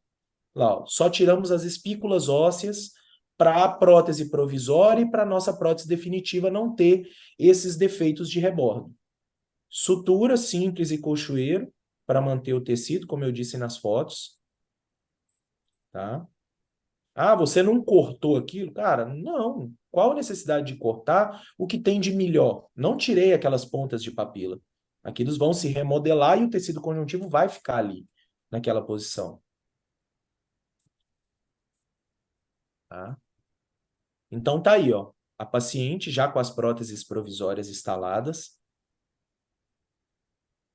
Lá, ó, só tiramos as espículas ósseas para a prótese provisória e para a nossa prótese definitiva não ter esses defeitos de rebordo. Sutura simples e colchoeiro para manter o tecido, como eu disse nas fotos, tá? Ah, você não cortou aquilo? Cara, não. Qual a necessidade de cortar o que tem de melhor? Não tirei aquelas pontas de papila. Aqueles vão se remodelar e o tecido conjuntivo vai ficar ali, naquela posição. Tá? Então tá aí, ó. A paciente já com as próteses provisórias instaladas.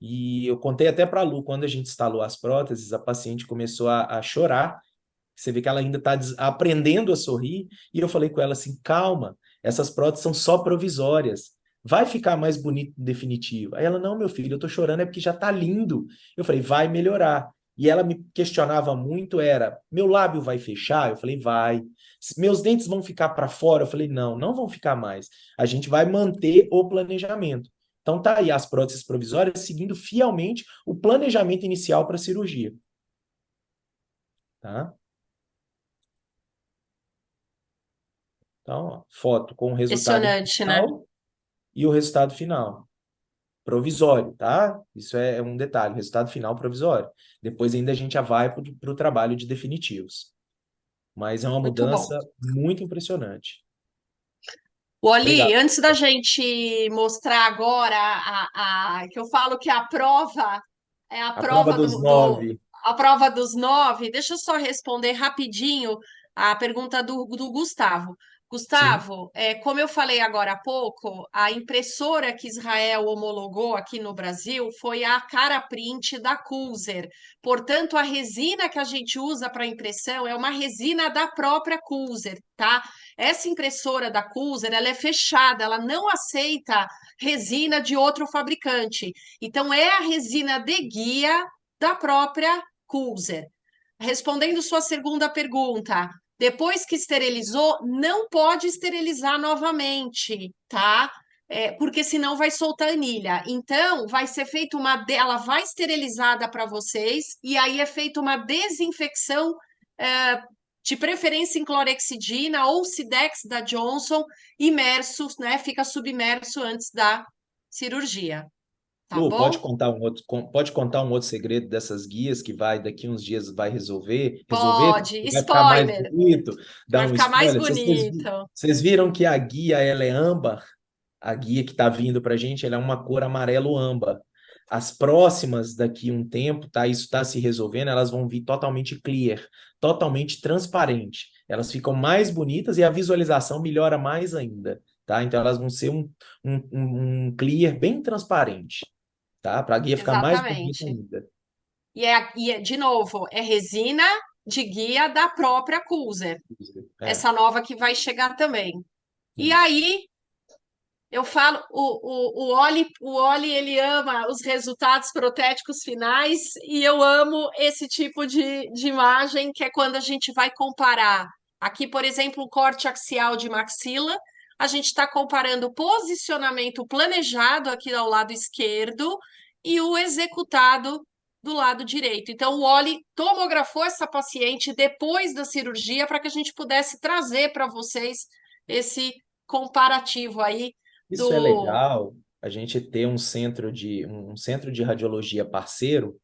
E eu contei até para a Lu, quando a gente instalou as próteses, a paciente começou a chorar. Você vê que ela ainda está aprendendo a sorrir. E eu falei com ela assim: calma, essas próteses são só provisórias. Vai ficar mais bonito no definitivo. Aí ela: não, meu filho, eu tô chorando é porque já tá lindo. Eu falei: vai melhorar. E ela me questionava muito, era: meu lábio vai fechar? Eu falei: vai. Meus dentes vão ficar para fora? Eu falei: não, não vão ficar mais. A gente vai manter o planejamento. Então tá aí as próteses provisórias seguindo fielmente o planejamento inicial para a cirurgia. Tá? Então, ó, foto com o resultado Impressionante, né? inicial e o resultado final. Provisório, tá? Isso é um detalhe, resultado final provisório. Depois ainda a gente já vai para o trabalho de definitivos. Mas é uma Muito bom. mudança muito impressionante. Oli, Obrigado. antes da gente mostrar agora que eu falo que a prova é a A prova prova dos 9. a prova dos 9, deixa eu só responder rapidinho a pergunta do Gustavo. Sim. Gustavo, como eu falei agora há pouco, a impressora que Israel homologou aqui no Brasil foi a Caraprint da Coolzer. Portanto, a resina que a gente usa para impressão é uma resina da própria Coolzer, tá? Essa impressora da Coolzer, ela é fechada, ela não aceita resina de outro fabricante. Então, é a resina de guia da própria Coolzer. Respondendo sua segunda pergunta, depois que esterilizou, não pode esterilizar novamente, tá? Porque senão vai soltar anilha. Então, vai ser feita ela vai esterilizada para vocês e aí é feita uma desinfecção de preferência em clorexidina ou Cidex da Johnson, imerso, né? Fica submerso antes da cirurgia, tá Lu, bom? pode contar um outro segredo dessas guias que vai daqui uns dias vai resolver, Pode. vai ficar mais Spoiler. bonito, dar Vai um ficar mais spoiler. bonito. Vocês viram que a guia ela é âmbar? A guia que está vindo para a gente, ela é uma cor amarelo âmbar. As próximas, daqui a um tempo, tá? Isso está se resolvendo, elas vão vir totalmente clear, totalmente transparente. Elas ficam mais bonitas e a visualização melhora mais ainda, tá? Então elas vão ser um clear bem transparente, tá? Para a guia ficar mais bonita Exatamente. ainda. De novo, é resina de guia da própria Coolzer. É, Essa nova que vai chegar também. E isso. aí, eu falo, o Oli, ele ama os resultados protéticos finais e eu amo esse tipo de imagem, que é quando a gente vai comparar. Aqui, por exemplo, o corte axial de maxila, a gente está comparando o posicionamento planejado aqui ao lado esquerdo e o executado do lado direito. Então, o Oli tomografou essa paciente depois da cirurgia para que a gente pudesse trazer para vocês esse comparativo aí Isso é do. legal, a gente ter um centro de radiologia parceiro,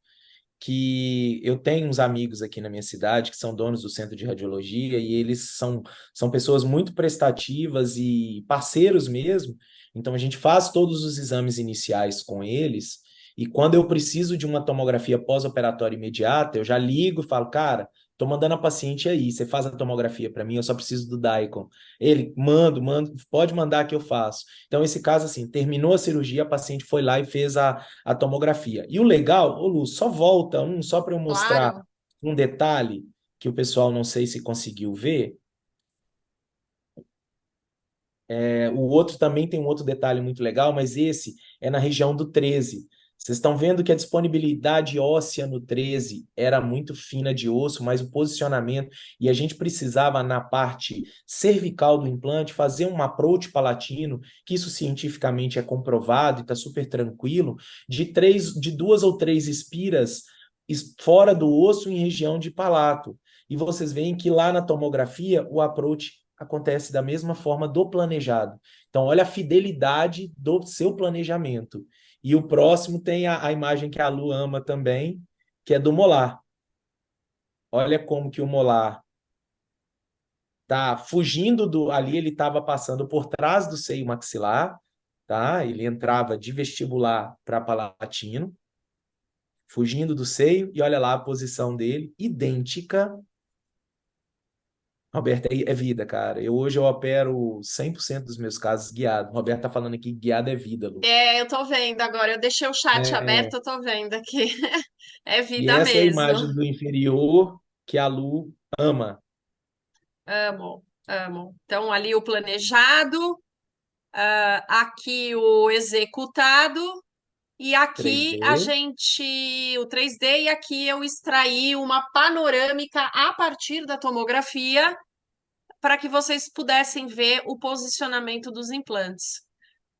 que eu tenho uns amigos aqui na minha cidade que são donos do centro de radiologia e eles são pessoas muito prestativas e parceiros mesmo. Então a gente faz todos os exames iniciais com eles e quando eu preciso de uma tomografia pós-operatória imediata, eu já ligo e falo: cara, tô mandando a paciente aí, você faz a tomografia para mim, eu só preciso do Daikon. Ele, mando, pode mandar que eu faço. Então esse caso assim, terminou a cirurgia, a paciente foi lá e fez a tomografia. E o legal, ô Lu, só volta só para eu mostrar Claro, um detalhe que o pessoal não sei se conseguiu ver. O outro também tem um outro detalhe muito legal, mas esse é na região do 13. Vocês estão vendo que a disponibilidade óssea no 13 era muito fina de osso, mas o posicionamento, e a gente precisava, na parte cervical do implante, fazer um approach palatino, que isso cientificamente é comprovado e está super tranquilo, de 2 ou 3 espiras fora do osso em região de palato. E vocês veem que lá na tomografia o approach acontece da mesma forma do planejado. Então, olha a fidelidade do seu planejamento. E o próximo tem a imagem que a Lu ama também, que é do molar. Olha como que o molar tá fugindo ali, ele estava passando por trás do seio maxilar, tá? Ele entrava de vestibular para palatino, fugindo do seio, e olha lá a posição dele, idêntica. Roberto, é vida, cara. Hoje eu opero 100% dos meus casos guiado. O Roberto tá falando aqui que guiado é vida, Lu. Eu tô vendo agora. Eu deixei o chat É, aberto, eu tô vendo aqui. É e vida essa é a mesmo. imagem do inferior que a Lu ama. Amo, amo. Então, ali o planejado, aqui o executado, e aqui a 3D. gente, o 3D, e aqui eu extraí uma panorâmica a partir da tomografia para que vocês pudessem ver o posicionamento dos implantes.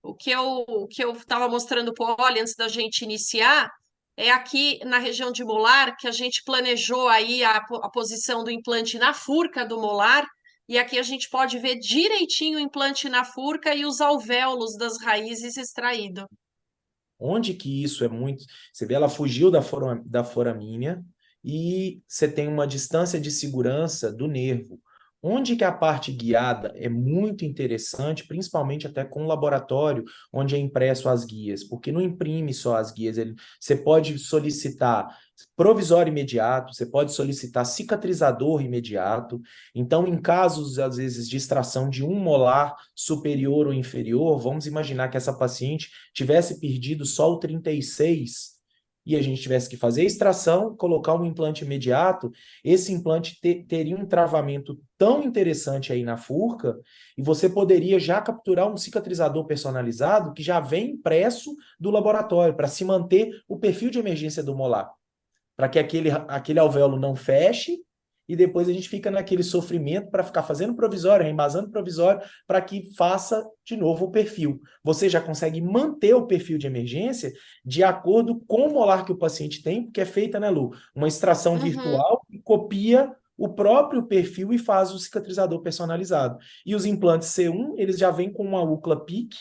O que eu estava mostrando para o Oli antes da gente iniciar é aqui na região de molar que a gente planejou aí a posição do implante na furca do molar, e aqui a gente pode ver direitinho o implante na furca e os alvéolos das raízes extraído. Onde que isso é muito... Você vê, ela fugiu da foramínea e você tem uma distância de segurança do nervo. Onde que a parte guiada é muito interessante, principalmente até com o laboratório, onde é impresso as guias, porque não imprime só as guias, você pode solicitar provisório imediato, você pode solicitar cicatrizador imediato. Então, em casos, às vezes, de extração de um molar superior ou inferior, vamos imaginar que essa paciente tivesse perdido só o 36 e a gente tivesse que fazer a extração, colocar um implante imediato, esse implante teria um travamento tão interessante aí na furca, e você poderia já capturar um cicatrizador personalizado que já vem impresso do laboratório, para se manter o perfil de emergência do molar, para que aquele alvéolo não feche, e depois a gente fica naquele sofrimento para ficar fazendo provisório, reembasando provisório, para que faça de novo o perfil. Você já consegue manter o perfil de emergência de acordo com o molar que o paciente tem, porque é feita, né, Lu? Uma extração Uhum. virtual que copia o próprio perfil e faz o cicatrizador personalizado. E os implantes C1, eles já vêm com uma UCLA PIC,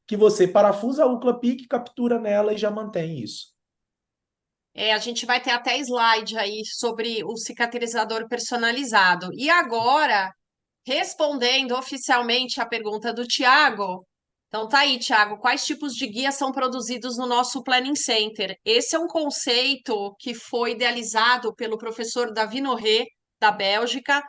que você parafusa a UCLA PIC, captura nela e já mantém isso. A gente vai ter até slide aí sobre o cicatrizador personalizado. E agora, respondendo oficialmente a pergunta do Tiago, então tá aí, Tiago, quais tipos de guias são produzidos no nosso Planning Center? Esse é um conceito que foi idealizado pelo professor Davi Noré, da Bélgica,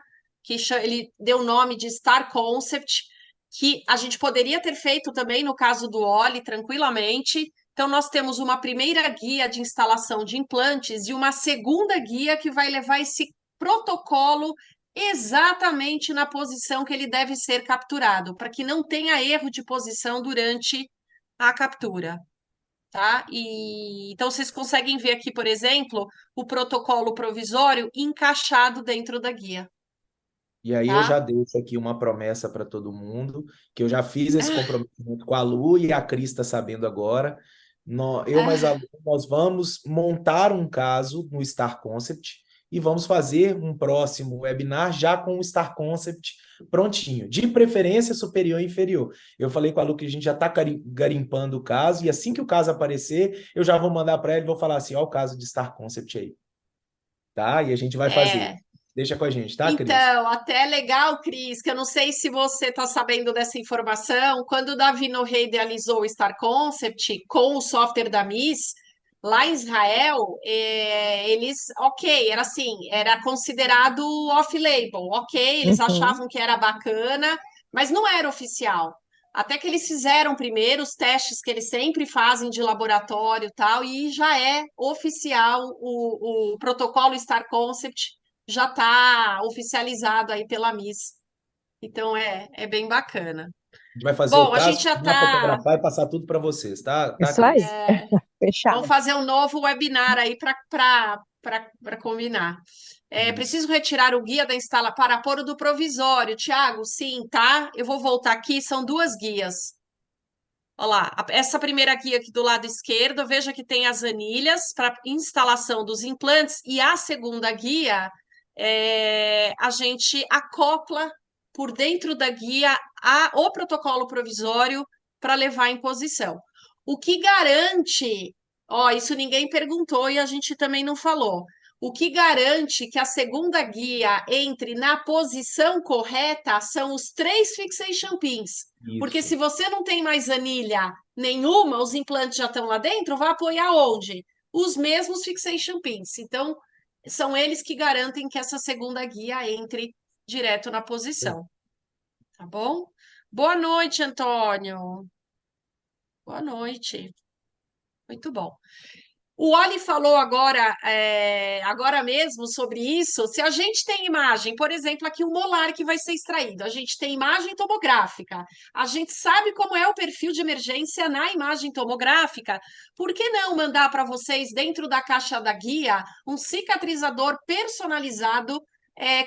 ele deu o nome de Star Concept, que a gente poderia ter feito também no caso do Oli, tranquilamente. Então, nós temos uma primeira guia de instalação de implantes e uma segunda guia que vai levar esse protocolo exatamente na posição que ele deve ser capturado, para que não tenha erro de posição durante a captura, tá? E então vocês conseguem ver aqui, por exemplo, o protocolo provisório encaixado dentro da guia, E aí eu já tá? deixo aqui uma promessa para todo mundo, que eu já fiz esse comprometimento com a Lu e a Cris está sabendo agora. Eu mais a Lu, nós vamos montar um caso no Star Concept e vamos fazer um próximo webinar já com o Star Concept prontinho, de preferência superior e inferior. Eu falei com a Lu que a gente já está garimpando o caso, e assim que o caso aparecer, eu já vou mandar para ela e vou falar assim, ó, o caso de Star Concept aí, tá? E a gente vai fazer. É, Deixa com a gente, tá, Cris? então, até legal, Cris, que eu não sei se você está sabendo dessa informação. Quando o Davi Norre idealizou o Star Concept com o software da MIS, lá em Israel, ok, era assim, era considerado off-label, ok, eles Uhum. achavam que era bacana, mas não era oficial. Até que eles fizeram primeiro os testes que eles sempre fazem de laboratório e tal, e já é oficial o protocolo Star Concept já está oficializado aí pela Miss. Então é bem bacana. A gente vai fazer o Bom, a caso, gente já continuar a está. fotografar e passar tudo para vocês, tá, Isso aí. Cris? Fechado. Vamos fazer um novo webinar aí para combinar. Isso. Preciso retirar o guia da instalação para pôr o do provisório. Tiago, sim, tá? Eu vou voltar aqui, são duas guias. Olha lá, essa primeira guia aqui do lado esquerdo, veja que tem as anilhas para instalação dos implantes, e a segunda guia, a gente acopla por dentro da guia o protocolo provisório para levar em posição. O que garante, ó, isso ninguém perguntou e a gente também não falou. O que garante que a segunda guia entre na posição correta são os 3 fixation pins. Porque Isso. se você não tem mais anilha nenhuma, os implantes já estão lá dentro, vai apoiar onde? Os mesmos fixation pins. Então, são eles que garantem que essa segunda guia entre direto na posição. Tá bom? Boa noite, Antônio. Boa noite. Muito bom. O Oli falou agora mesmo sobre isso. Se a gente tem imagem, por exemplo, aqui o molar que vai ser extraído, a gente tem imagem tomográfica, a gente sabe como é o perfil de emergência na imagem tomográfica, por que não mandar para vocês, dentro da caixa da guia, um cicatrizador personalizado,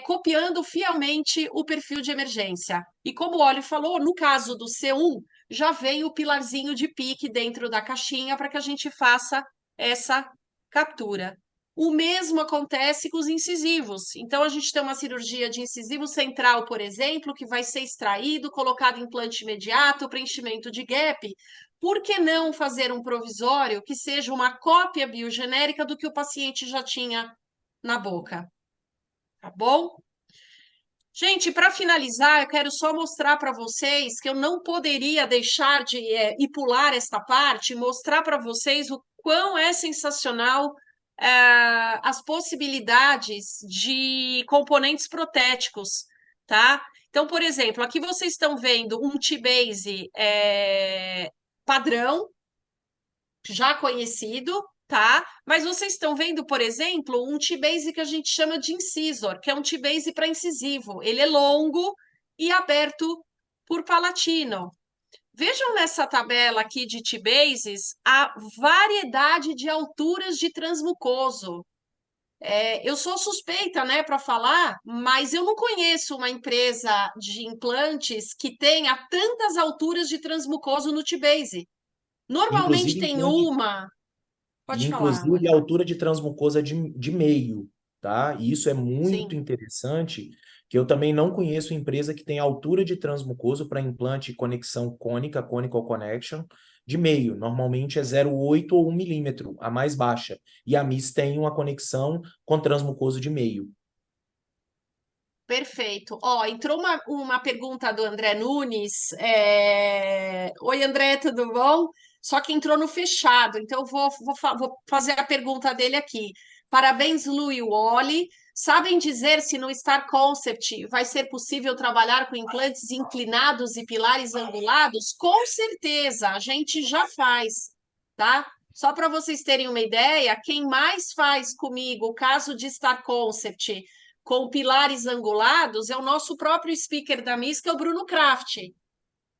copiando fielmente o perfil de emergência? E como o Oli falou, no caso do C1, já vem o pilarzinho de pique dentro da caixinha para que a gente faça essa captura. O mesmo acontece com os incisivos. Então, a gente tem uma cirurgia de incisivo central, por exemplo, que vai ser extraído, colocado implante imediato, preenchimento de gap. Por que não fazer um provisório que seja uma cópia biogenérica do que o paciente já tinha na boca? Tá bom? Gente, para finalizar, eu quero só mostrar para vocês que eu não poderia deixar de ir pular esta parte, mostrar para vocês o quão é sensacional as possibilidades de componentes protéticos, tá? Então, por exemplo, aqui vocês estão vendo um T-Base padrão, já conhecido, tá? Mas vocês estão vendo, por exemplo, um T-Base que a gente chama de incisor, que é um T-Base para incisivo. Ele é longo e aberto por palatino. Vejam nessa tabela aqui de T-Bases a variedade de alturas de transmucoso. Eu sou suspeita, né, para falar, mas eu não conheço uma empresa de implantes que tenha tantas alturas de transmucoso no T-Base. Normalmente Inclusive, tem implante uma. Pode E, falar, inclusive, Oli. a altura de transmucosa de meio, tá? E isso é muito Sim, interessante, que eu também não conheço empresa que tem altura de transmucoso para implante conexão cônica, conical connection, de meio. Normalmente é 0,8 ou 1 milímetro, a mais baixa. E a MIS tem uma conexão com transmucoso de meio. perfeito. Ó, entrou uma pergunta do André Nunes. Oi, André, tudo bom? Só que entrou no fechado, então eu vou fazer a pergunta dele aqui. Parabéns, Lu e Wally. Sabem dizer se no Star Concept vai ser possível trabalhar com implantes inclinados e pilares angulados? Com certeza, a gente já faz, tá? Só para vocês terem uma ideia, quem mais faz comigo o caso de Star Concept com pilares angulados é o nosso próprio speaker da MIS, que é o Bruno Kraft.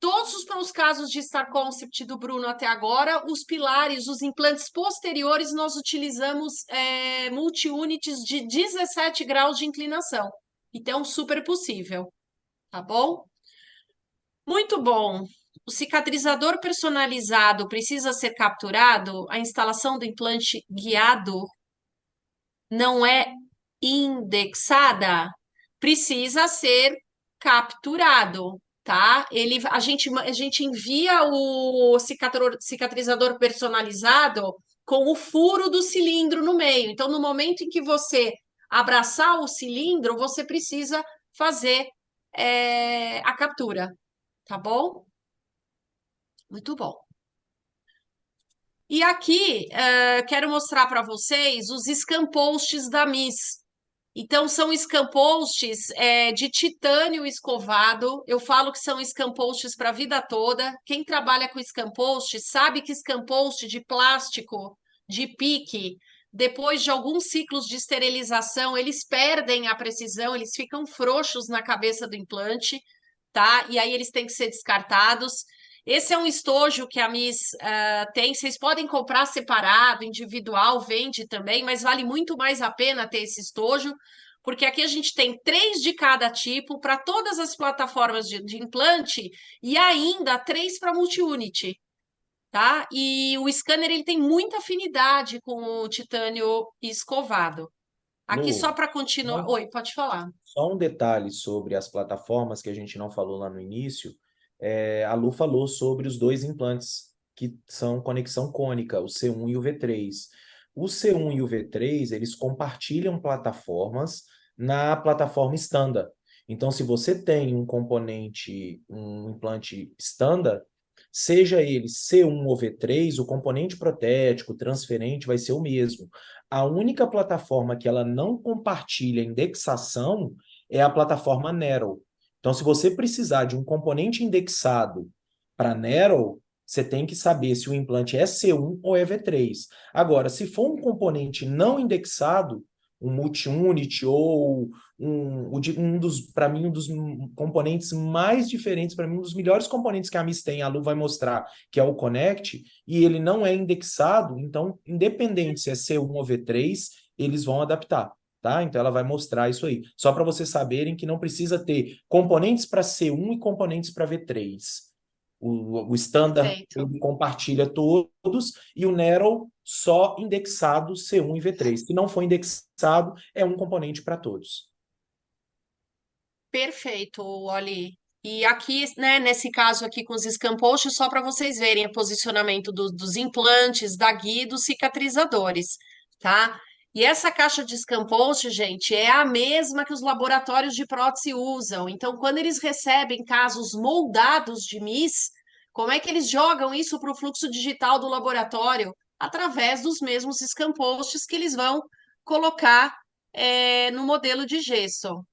Todos os casos de Star Concept do Bruno até agora, os pilares, os implantes posteriores, nós utilizamos multi-units de 17 graus de inclinação. Então, super possível, tá bom? Muito bom. O cicatrizador personalizado precisa ser capturado? A instalação do implante guiado não é indexada? Precisa ser capturado, tá? A gente envia o cicatrizador personalizado com o furo do cilindro no meio. Então, no momento em que você abraçar o cilindro, você precisa fazer a captura, tá bom? Muito bom. E aqui, quero mostrar para vocês os scan posts da MIS. Então, são scan posts de titânio escovado. Eu falo que são scan posts para a vida toda. Quem trabalha com scan post sabe que scan post de plástico, de pique, depois de alguns ciclos de esterilização, eles perdem a precisão, eles ficam frouxos na cabeça do implante, tá? E aí eles têm que ser descartados. Esse é um estojo que a Miss tem. Vocês podem comprar separado, individual, vende também, mas vale muito mais a pena ter esse estojo, porque aqui a gente tem 3 de cada tipo para todas as plataformas de implante e ainda 3 para multi-unit, tá? E o scanner ele tem muita afinidade com o titânio escovado. Aqui só Lu, para continuar. só Oi, pode falar. só um detalhe sobre as plataformas que a gente não falou lá no início. A Lu falou sobre os dois implantes que são conexão cônica, o C1 e o V3. O C1 e o V3, eles compartilham plataformas na plataforma standard. Então, se você tem um componente, um implante standard, seja ele C1 ou V3, o componente protético, transferente, vai ser o mesmo. A única plataforma que ela não compartilha indexação é a plataforma Narrow. Então, se você precisar de um componente indexado para Narrow, você tem que saber se o implante é C1 ou é V3. Agora, se for um componente não indexado, um multi-unit ou para mim, um dos componentes mais diferentes, para mim, um dos melhores componentes que a MIS tem, a Lu vai mostrar, que é o Connect, e ele não é indexado, então, independente se é C1 ou V3, eles vão adaptar. Tá? Então ela vai mostrar isso aí. Só para vocês saberem que não precisa ter componentes para C1 e componentes para V3. O standard Perfeito. ele compartilha todos e o Narrow só indexado C1 e V3. Se não for indexado, é um componente para todos. Perfeito, Oli. E aqui, né, nesse caso aqui com os scan posts, só para vocês verem o posicionamento dos implantes, da guia e dos cicatrizadores, tá? E essa caixa de scan post, gente, é a mesma que os laboratórios de prótese usam. Então, quando eles recebem casos moldados de MIS, como é que eles jogam isso para o fluxo digital do laboratório? Através dos mesmos scan posts que eles vão colocar no modelo de gesso.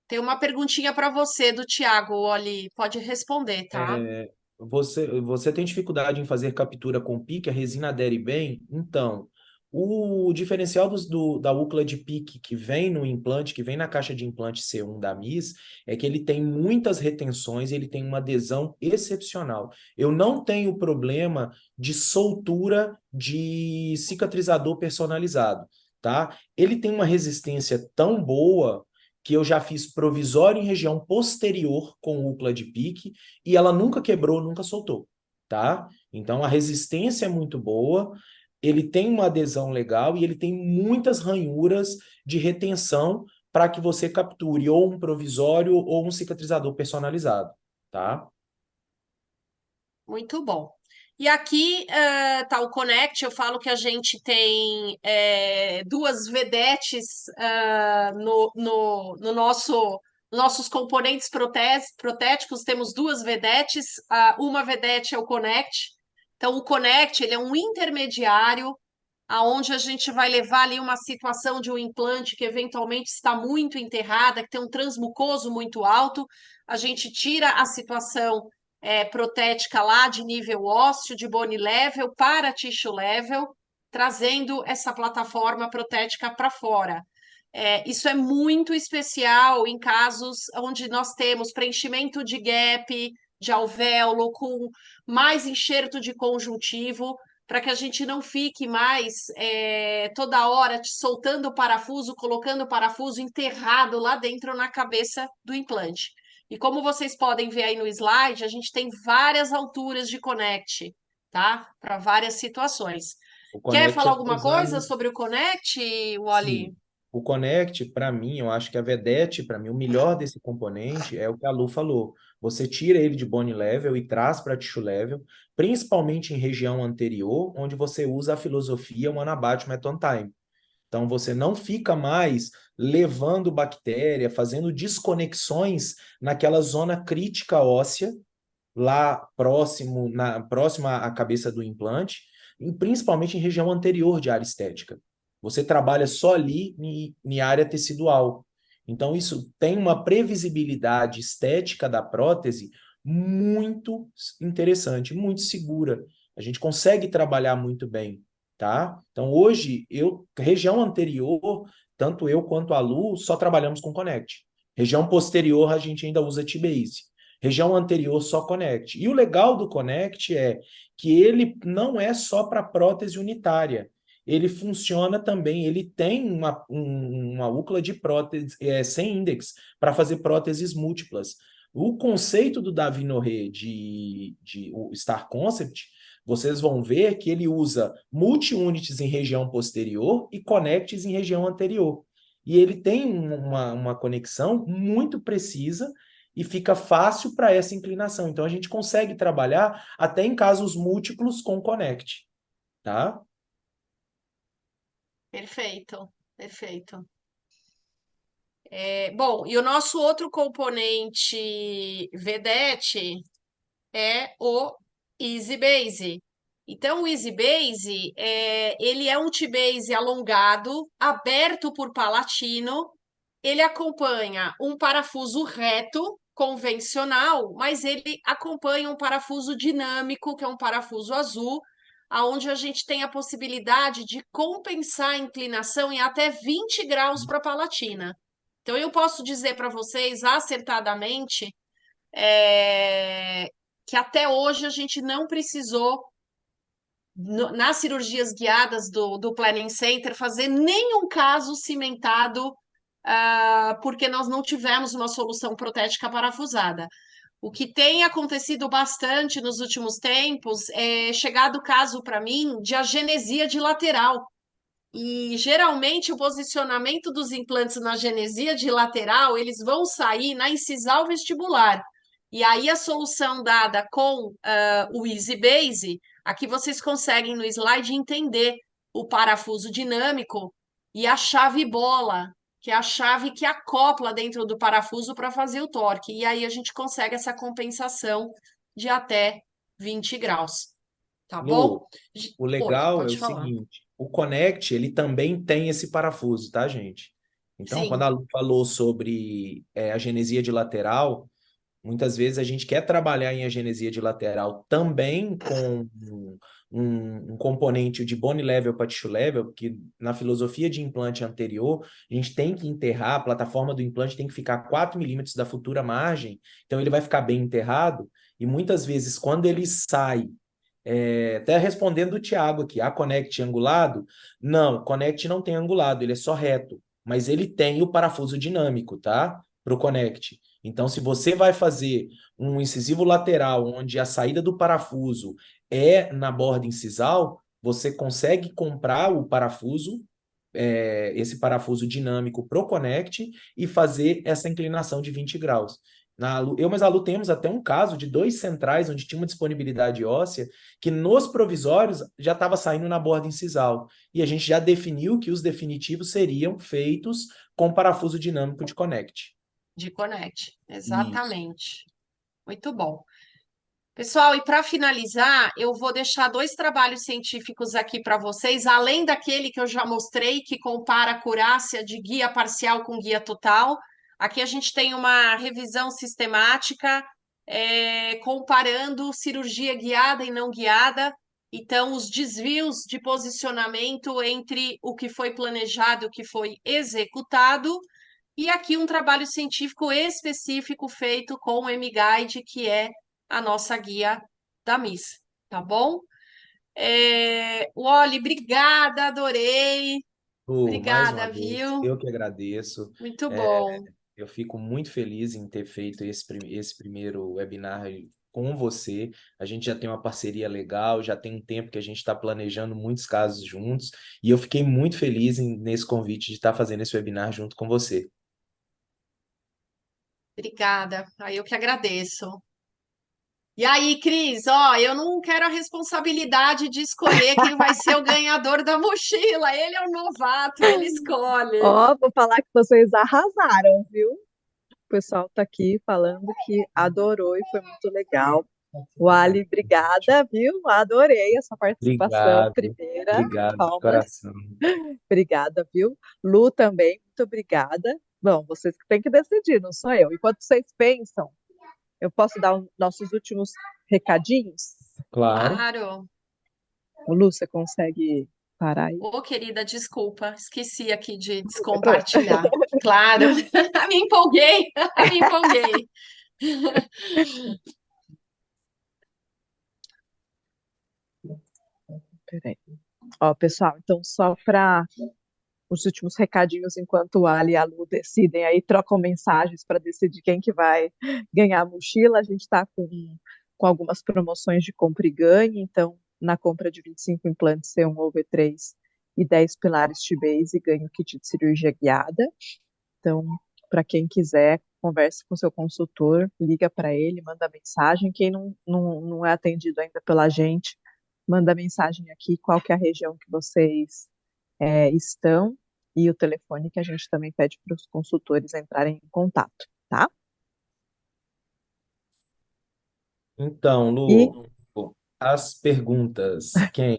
Tem uma perguntinha para você do Tiago, Oli. Pode responder, tá? Você tem dificuldade em fazer captura com pique, a resina adere bem? Então, o diferencial da úcula de pique que vem no implante, que vem na caixa de implante C1 da MIS, é que ele tem muitas retenções, ele tem uma adesão excepcional. Eu não tenho problema de soltura de cicatrizador personalizado, tá? Ele tem uma resistência tão boa que eu já fiz provisório em região posterior com úcula de pique, e ela nunca quebrou, nunca soltou, tá? Então a resistência é muito boa, ele tem uma adesão legal e ele tem muitas ranhuras de retenção para que você capture ou um provisório ou um cicatrizador personalizado, tá? Muito bom. E aqui tá o Connect. Eu falo que a gente tem duas vedetes no nossos componentes protéticos. Temos duas vedetes. Uma vedete é o Connect. Então, o Connect ele é um intermediário aonde a gente vai levar ali uma situação de um implante que eventualmente está muito enterrada, que tem um transmucoso muito alto, a gente tira a situação protética lá de nível ósseo, de bone level para tissue level, trazendo essa plataforma protética para fora. Isso é muito especial em casos onde nós temos preenchimento de gap, de alvéolo, com mais enxerto de conjuntivo, para que a gente não fique mais toda hora soltando o parafuso, colocando o parafuso enterrado lá dentro na cabeça do implante. E como vocês podem ver aí no slide, a gente tem várias alturas de connect, tá? Para várias situações. O Quer Connect falar é alguma coisa usado. sobre o connect, Wally? Sim. O Connect, para mim, eu acho que a vedete, para mim, o melhor desse componente é o que a Lu falou. Você tira ele de bone level e traz para tissue level, principalmente em região anterior, onde você usa a filosofia one abatement on time. Então, você não fica mais levando bactéria, fazendo desconexões naquela zona crítica óssea, lá próxima à cabeça do implante, e principalmente em região anterior de área estética. Você trabalha só ali em área tecidual. Então, isso tem uma previsibilidade estética da prótese muito interessante, muito segura. A gente consegue trabalhar muito bem, tá? Então, hoje, região anterior, tanto eu quanto a Lu, só trabalhamos com Connect. Região posterior, a gente ainda usa T-Base. região anterior só Connect. E o legal do Connect é que ele não é só para prótese unitária. Ele funciona também, ele tem uma úcula de prótese sem índex para fazer próteses múltiplas. O conceito do Davi Noré de o Star Concept, vocês vão ver que ele usa multi-units em região posterior e connects em região anterior. E ele tem uma conexão muito precisa e fica fácil para essa inclinação. Então, a gente consegue trabalhar até em casos múltiplos com connect, tá? Perfeito, perfeito. Bom, e o nosso outro componente vedete é o Easy Base. Então, o Easy Base, ele é um T-Base alongado, aberto por palatino. Ele acompanha um parafuso reto, convencional, mas ele acompanha um parafuso dinâmico, que é um parafuso azul, aonde a gente tem a possibilidade de compensar a inclinação em até 20 graus para a palatina. Então, eu posso dizer para vocês acertadamente que até hoje a gente não precisou, nas cirurgias guiadas do Planning Center, fazer nenhum caso cimentado, porque nós não tivemos uma solução protética parafusada. O que tem acontecido bastante nos últimos tempos é chegado o caso para mim de agenesia de lateral. E geralmente o posicionamento dos implantes na genesia de lateral, eles vão sair na incisal vestibular. E aí a solução dada com o Easy Base, aqui vocês conseguem no slide entender o parafuso dinâmico e a chave bola, que é a chave que acopla dentro do parafuso para fazer o torque. E aí a gente consegue essa compensação de até 20 graus. Tá bom? Lu, o Oi, legal é o pode falar. seguinte, o Connect, ele também tem esse parafuso, tá, gente? Então, quando Sim. a Lu falou sobre a genesia de lateral, muitas vezes a gente quer trabalhar em agenesia de lateral também com um componente de bone level para tissue level, porque na filosofia de implante anterior, a gente tem que enterrar, a plataforma do implante tem que ficar 4 milímetros da futura margem, então ele vai ficar bem enterrado, e muitas vezes quando ele sai, até respondendo o Thiago aqui, a Connect angulado? Não, Connect não tem angulado, ele é só reto, mas ele tem o parafuso dinâmico, tá? Para o Connect. Então, se você vai fazer um incisivo lateral, onde a saída do parafuso é na borda incisal, você consegue comprar o parafuso, esse parafuso dinâmico pro Connect e fazer essa inclinação de 20 graus. Eu mais a Lu temos até um caso de 2 centrais onde tinha uma disponibilidade óssea que nos provisórios já estava saindo na borda incisal. E a gente já definiu que os definitivos seriam feitos com parafuso dinâmico de Connect. De Connect, Isso. exatamente. Muito bom. Pessoal, e para finalizar, eu vou deixar 2 trabalhos científicos aqui para vocês, além daquele que eu já mostrei, que compara a acurácia de guia parcial com guia total. Aqui a gente tem uma revisão sistemática, comparando cirurgia guiada e não guiada. Então, os desvios de posicionamento entre o que foi planejado e o que foi executado. E aqui um trabalho científico específico feito com o M-Guide, que é a nossa guia da Miss, tá bom? Wally, obrigada, adorei. Mais uma Obrigada, vez, viu? eu que agradeço. Muito É, bom. eu fico muito feliz em ter feito esse primeiro webinar com você. A gente já tem uma parceria legal, já tem um tempo que a gente está planejando muitos casos juntos, e eu fiquei muito feliz nesse convite de estar fazendo esse webinar junto com você. Obrigada. Aí eu que agradeço. E aí, Cris, ó, eu não quero a responsabilidade de escolher quem vai ser o ganhador da mochila. Ele é o novato, ele escolhe. Ó, vou falar que vocês arrasaram, viu? O pessoal tá aqui falando que adorou e foi muito legal. Wally, obrigada, viu? Adorei essa participação. Obrigado, Primeira, obrigado de palmas. coração. Obrigada, viu? Lu também, muito obrigada. Bom, vocês que têm que decidir, não sou eu. Enquanto vocês pensam, eu posso dar os nossos últimos recadinhos? Claro. Claro. O Lu, você consegue parar aí? Ô, querida, desculpa, esqueci aqui de descompartilhar. Claro, me empolguei, me empolguei. Peraí. Ó, pessoal, então só para os últimos recadinhos enquanto o Ali e a Lu decidem aí, trocam mensagens para decidir quem que vai ganhar a mochila. A gente está com algumas promoções de compra e ganhe, então na compra de 25 implantes C1 ou V3 e 10 pilares T-Base, ganha o kit de cirurgia guiada. Então, para quem quiser, converse com seu consultor, liga para ele, manda mensagem. Quem não é atendido ainda pela gente, manda mensagem aqui, qual que é a região que vocês estão e o telefone que a gente também pede para os consultores entrarem em contato, tá? Então, E Lu, as perguntas. Quem?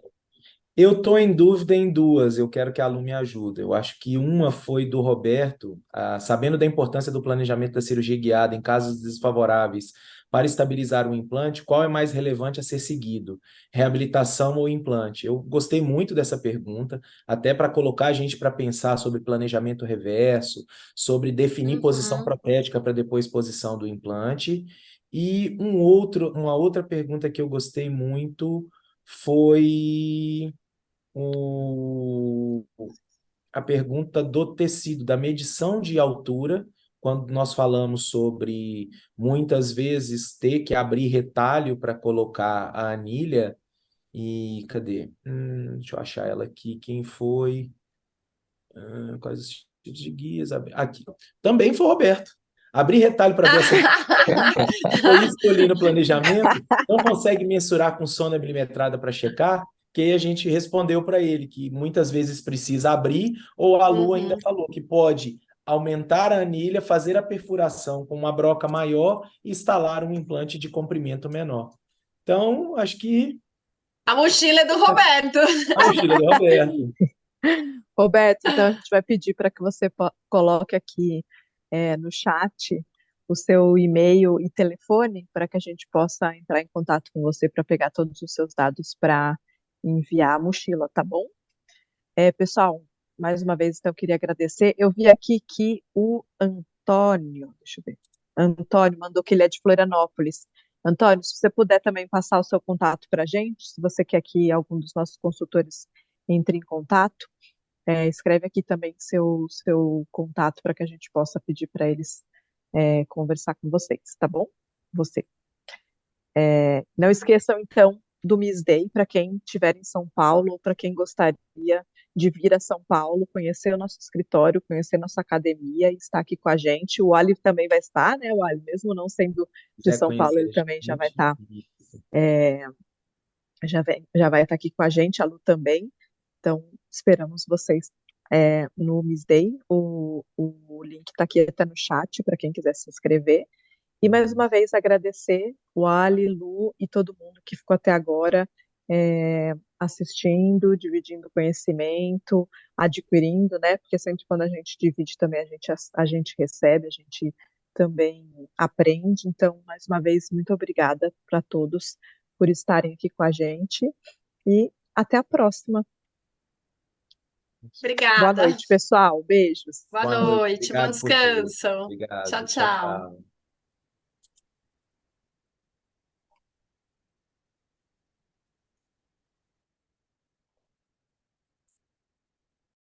Eu estou em dúvida em duas, eu quero que a Lu me ajude. Eu acho que uma foi do Roberto, sabendo da importância do planejamento da cirurgia guiada em casos desfavoráveis para estabilizar o implante, qual é mais relevante a ser seguido? Reabilitação ou implante? Eu gostei muito dessa pergunta, até para colocar a gente para pensar sobre planejamento reverso, sobre definir posição Uhum. protética para depois posição do implante. E uma outra pergunta que eu gostei muito foi o- a pergunta do tecido, da medição de altura, quando nós falamos sobre muitas vezes ter que abrir retalho para colocar a anilha. E cadê? Deixa eu achar ela aqui. Quem foi? Quais os tipos de guias? Aqui. Também foi o Roberto. Abrir retalho para ver a separação. Foi isso que eu li no planejamento. Não consegue mensurar com sonda milimetrada para checar, que aí a gente respondeu para ele que muitas vezes precisa abrir, ou a Lu ainda Uhum. falou que pode aumentar a anilha, fazer a perfuração com uma broca maior e instalar um implante de comprimento menor. Então, acho que A mochila é do Roberto. a mochila do Roberto. Roberto, então a gente vai pedir para que você coloque aqui no chat o seu e-mail e telefone para que a gente possa entrar em contato com você para pegar todos os seus dados para enviar a mochila, tá bom? Pessoal, mais uma vez, então, eu queria agradecer. Eu vi aqui que o Antônio, deixa eu ver, Antônio mandou que ele é de Florianópolis. Antônio, se você puder também passar o seu contato para a gente, se você quer que algum dos nossos consultores entre em contato, escreve aqui também seu contato para que a gente possa pedir para eles conversar com vocês, tá bom? Você. Não esqueçam, então, do Miss Day, para quem estiver em São Paulo, ou para quem gostaria de vir a São Paulo, conhecer o nosso escritório, conhecer nossa academia e estar aqui com a gente. O Ali também vai estar, né? O Ali, mesmo não sendo de Já São Paulo, conheci ele a também já vai gente. estar, já vai estar aqui com a gente, a Lu também. Então, esperamos vocês no Miss Day. O link está aqui até no chat para quem quiser se inscrever. E mais uma vez agradecer o Ali, Lu e todo mundo que ficou até agora assistindo, dividindo conhecimento, adquirindo, né? Porque sempre quando a gente divide também a gente recebe, a gente também aprende. Então, mais uma vez, muito obrigada para todos por estarem aqui com a gente e até a próxima. Boa Obrigada. noite, pessoal. Beijos. Boa Boa noite. noite, bom Obrigado por tudo. descanso. Tchau, Obrigado. Tchau, tchau. tchau.